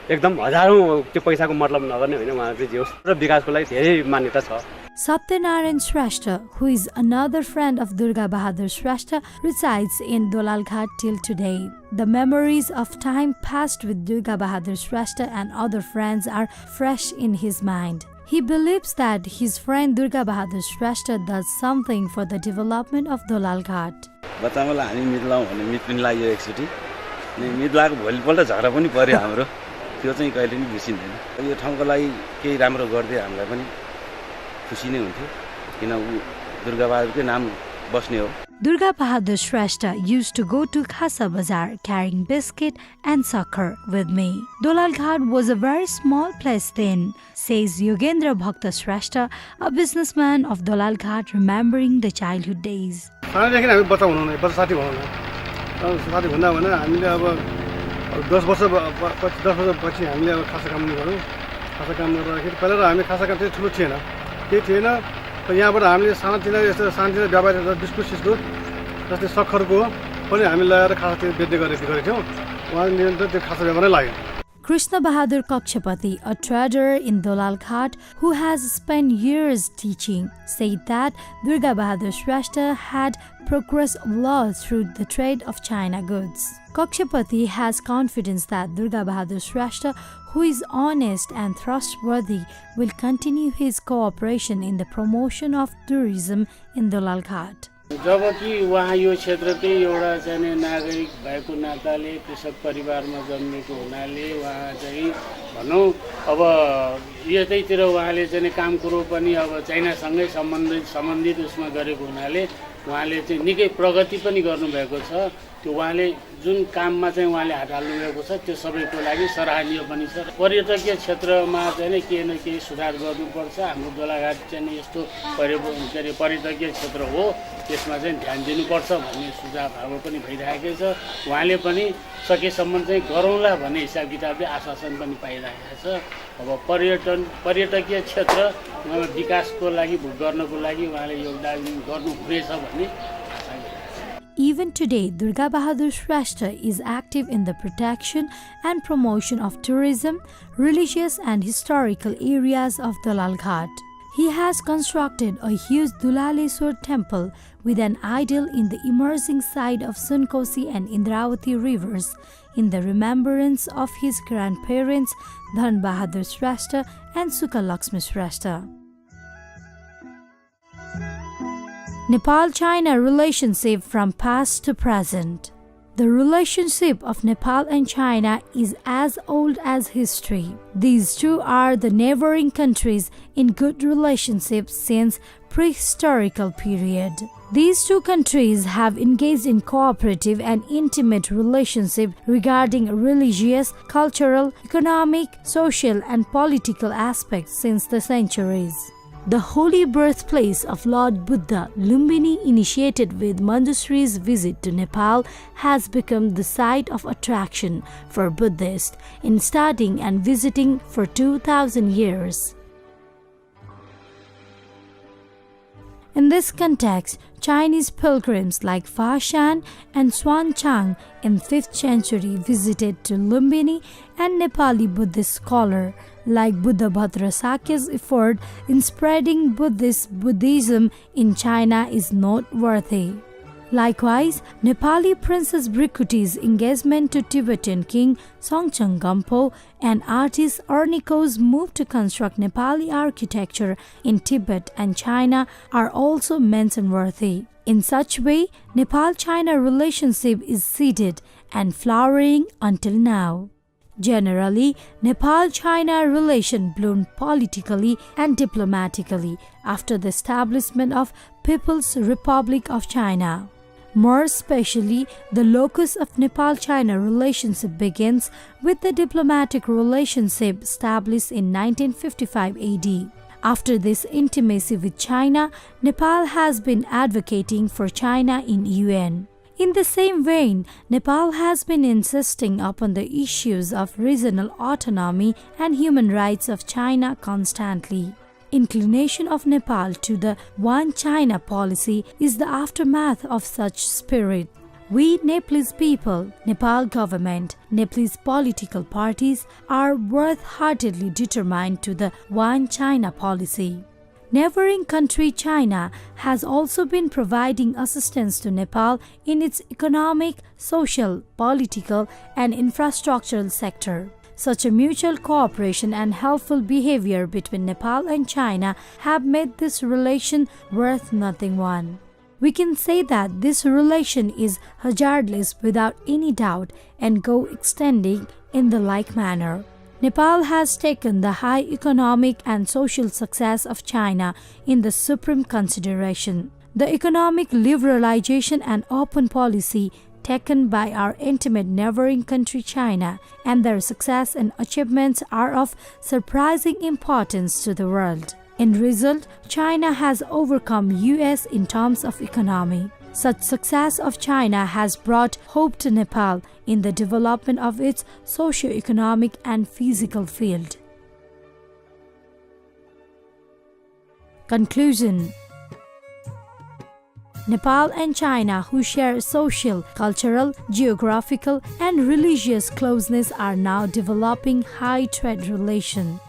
एकदम हजारौं त्यो पैसाको मतलब नगर्ने हैन उहाँ चाहिँ जे होस् र विकासको लागि धेरै मान्यता छ.
Satyanarayan Shrestha, who is another friend of Durga Bahadur Shrestha, resides in Dolalghat till today. The memories of time passed with Durga Bahadur Shrestha and other friends are fresh in his mind. He believes that his friend Durga Bahadur Shrestha does something for the development of Dolalghat.
बच्चामा हामी मिलाउँ भने मिट पनि लाग्यो एकचोटि अनि मिलाएको भोलिपल्ट झगडा पनि पर्यो हाम्रो त्यो चाहिँ कहिले पनि बिर्सिँदैन. यो ठाउँको लागि केही राम्रो गर्दै हामीलाई पनि खुसी नै हुन्थ्यो किन दुर्गा बहादुरकै नाम बस्ने हो.
Durga Bahadur Shrestha used to go to Khasa Bazar carrying biscuit and sukkar with me. Dolal Ghat was a very small place then, says Yogendra Bhakta Shrestha, a businessman of Dolal Ghat remembering the childhood days.
सानैदेखि हामी बच्चा हुनुहुन्न बच्चा साथी हुनुहुन्न साथी भन्दा भने हामीले अब 10 वर्षपछि हामीले अब खासा काम गऱ्यौँ खासा काम गर्दाखेरि पहिला त हामी खासा काम चाहिँ ठुलो थिएन केही थिएन र यहाँबाट हामीले सानोतिनो यस्तो सानोतिनो व्यापार बिस्कुट सिस्कुट जस्तै सक्खरको पनि हामी ल्याएर खासा बेच्ने गरेको थियौँ उहाँ निरन्तर त्यो खासा व्यापारै लाग्यो
Krishna Bahadur Kakshapati, a trader in Dolal Ghat who has spent years teaching, said that Durga Bahadur Shrestha had progressed a lot through the trade of China goods. Kakshapati has confidence that Durga Bahadur Shrestha, who is honest and trustworthy, will continue his cooperation in the promotion of tourism in Dolal Ghat.
जबकि उहाँ यो क्षेत्रकै एउटा चाहिँ नागरिक भएको नाताले कृषक परिवारमा जन्मेको हुनाले उहाँ चाहिँ भनौँ अब यतैतिर उहाँले चाहिँ काम कुरो पनि अब चाइनासँगै सम्बन्धित उसमा गरेको हुनाले उहाँले चाहिँ निकै प्रगति पनि गर्नुभएको छ त्यो उहाँले जुन काममा चाहिँ उहाँले हात हाल्नु भएको छ त्यो सबैको लागि सराहनीय पनि छ पर्यटकीय क्षेत्रमा चाहिँ केही न केही सुधार गर्नुपर्छ हाम्रो दोलाघाट चाहिँ यस्तो पर्यटकीय क्षेत्र हो त्यसमा चाहिँ ध्यान दिनुपर्छ भन्ने सुझाव हाम्रो पनि भइरहेकै छ उहाँले पनि सकेसम्म चाहिँ गरौँला भन्ने हिसाब किताबले आश्वासन पनि पाइरहेको छ अब पर्यटकीय क्षेत्रमा विकासको लागि गर्नको लागि उहाँले योगदान गर्नुहुनेछ भन्ने आशा गरिरहेको छ
Even today, Durga Bahadur Shrestha is active in the protection and promotion of tourism, religious and historical areas of Dolal Ghat. He has constructed a huge Dulaleswar temple with an idol in the emerging side of Sunkosi and Indravati rivers in the remembrance of his grandparents Dhan Bahadur Shrestha and Sukha Lakshmi Shrestha. Nepal-China relationship from past to present. The relationship of Nepal and China is as old as history. These two are the neighboring countries in good relationship since prehistorical period. These two countries have engaged in cooperative and intimate relationship regarding religious, cultural, economic, social and political aspects since the centuries. The holy birthplace of Lord Buddha, Lumbini, initiated with Manjushri's visit to Nepal, has become the site of attraction for Buddhists in studying and visiting for 2000 years. In this context, Chinese pilgrims like Fa Shan and Xuanchang in 5th century visited to Lumbini, and Nepali Buddhist scholar like Buddha Bhadra Sakya's effort in spreading Buddhism in China is noteworthy. Likewise, Nepali Princess Brikuti's engagement to Tibetan King Songchang Gampo and artist Erniko's move to construct Nepali architecture in Tibet and China are also mention-worthy. In such way, Nepal-China relationship is seeded and flowering until now. Generally, Nepal-China relation bloomed politically and diplomatically after the establishment of People's Republic of China. More especially, the locus of Nepal-China relationship begins with the diplomatic relationship established in 1955 AD. After this intimacy with China, Nepal has been advocating for China in UN. In the same vein, Nepal has been insisting upon the issues of regional autonomy and human rights of China constantly. Inclination of Nepal to the One China policy is the aftermath of such spirit. We Nepalese people, Nepal government, Nepalese political parties are wholeheartedly determined to the One China policy. Neighboring country China has also been providing assistance to Nepal in its economic, social, political and infrastructural sector. Such a mutual cooperation and helpful behavior between Nepal and China have made this relation worth nothing one. We can say that this relation is hazardless without any doubt and go extending in the like manner. Nepal has taken the high economic and social success of China in the supreme consideration. The economic liberalization and open policy taken by our intimate neighboring country China and their success and achievements are of surprising importance to the world. In result, China has overcome US in terms of economy. Such success of China has brought hope to Nepal in the development of its socio-economic and physical field. Conclusion. Nepal and China, who share social, cultural, geographical, and religious closeness, are now developing high trade relations.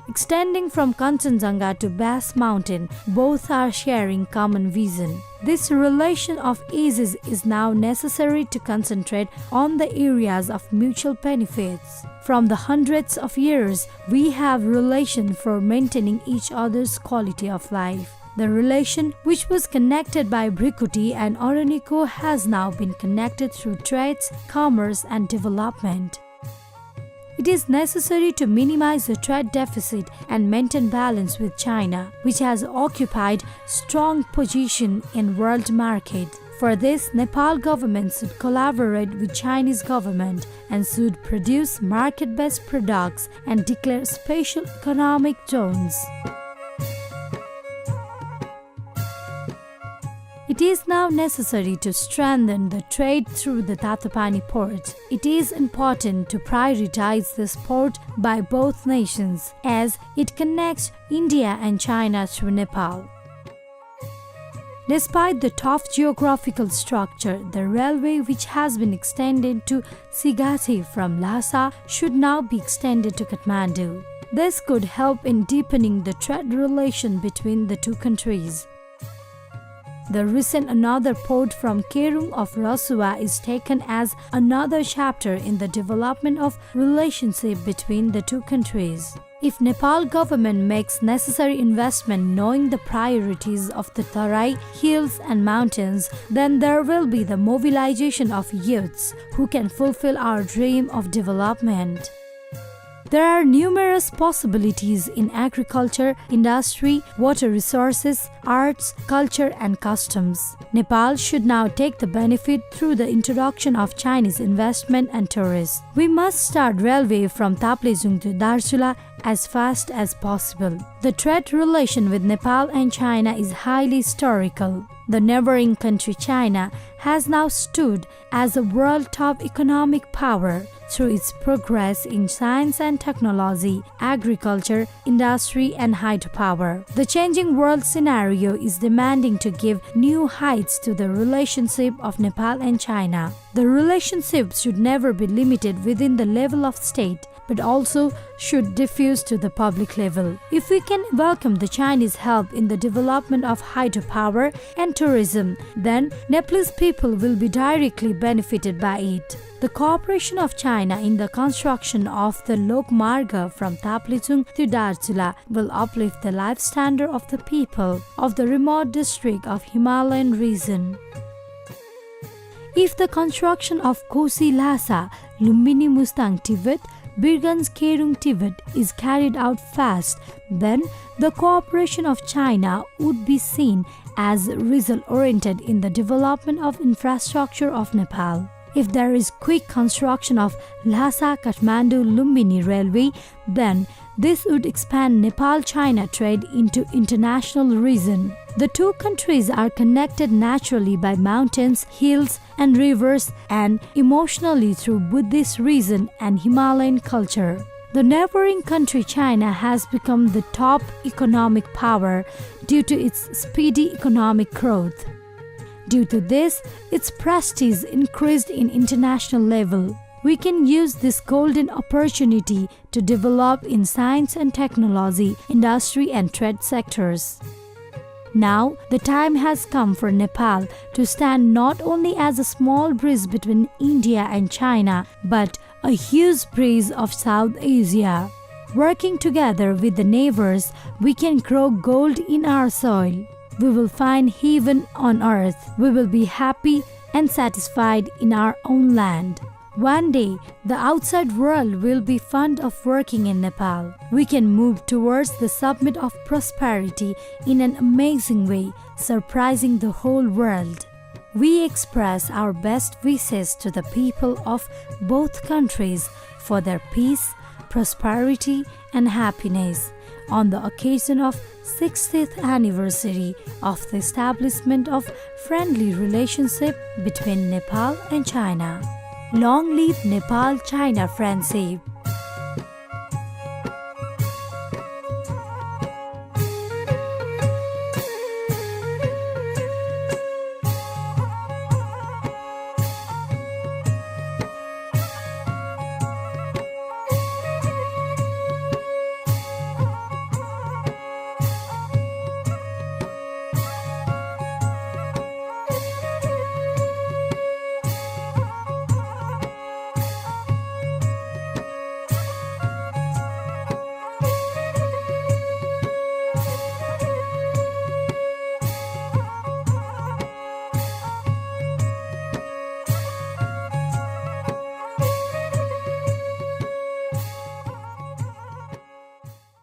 Extending from Kanchenjunga to Bass Mountain, both are sharing common vision. This relation of ages is now necessary to concentrate on the areas of mutual benefits. From the hundreds of years, we have relation for maintaining each other's quality of life. The relation, which was connected by Brikuti and Oroniko, has now been connected through trades, commerce, and development. It is necessary to minimize the trade deficit and maintain balance with China, which has occupied strong position in world market. For this, Nepal government should collaborate with Chinese government and should produce market-based products and declare special economic zones. It is now necessary to strengthen the trade through the Tatopani port. It is important to prioritize this port by both nations as it connects India and China through Nepal. Despite the tough geographical structure, the railway, which has been extended to Sigati from Lhasa, should now be extended to Kathmandu. This could help in deepening the trade relation between the two countries. The recent another port from Kerung of Rasua is taken as another chapter in the development of relationship between the two countries. If Nepal government makes necessary investment knowing the priorities of the Tarai, hills and mountains, then there will be the mobilization of youths who can fulfill our dream of development. There are numerous possibilities in agriculture, industry, water resources, arts, culture and customs. Nepal should now take the benefit through the introduction of Chinese investment and tourists. We must start railway from Taplejung to Darsula as fast as possible. The trade relation with Nepal and China is highly historical. The neighboring country China has now stood as a world top economic power through its progress in science and technology, agriculture, industry and hydropower. The changing world scenario is demanding to give new heights to the relationship of Nepal and China. The relationship should never be limited within the level of state, but also should diffuse to the public level. If we can welcome the Chinese help in the development of hydropower and tourism, then Nepalese people will be directly benefited by it. The cooperation of China in the construction of the Lokmarga from Taplejung to Darsula will uplift the life standard of the people of the remote district of Himalayan region. If the construction of Kosi Lhasa, Lumbini Mustang Tibet, Birganj Kerung Tibet is carried out fast, then the cooperation of China would be seen as result-oriented in the development of infrastructure of Nepal. If there is quick construction of Lhasa-Kathmandu-Lumbini railway, then this would expand Nepal-China trade into international region. The two countries are connected naturally by mountains, hills and rivers and emotionally through Buddhist reason and Himalayan culture. The neighboring country China has become the top economic power due to its speedy economic growth. Due to this, its prestige increased in international level. We can use this golden opportunity to develop in science and technology, industry and trade sectors. Now, the time has come for Nepal to stand not only as a small bridge between India and China, but a huge bridge of South Asia. Working together with the neighbors, we can grow gold in our soil. We will find heaven on earth. We will be happy and satisfied in our own land. One day, the outside world will be fond of working in Nepal. We can move towards the summit of prosperity in an amazing way, surprising the whole world. We express our best wishes to the people of both countries for their peace, prosperity, and happiness on the occasion of 60th anniversary of the establishment of friendly relationship between Nepal and China. Long live Nepal-China friendship!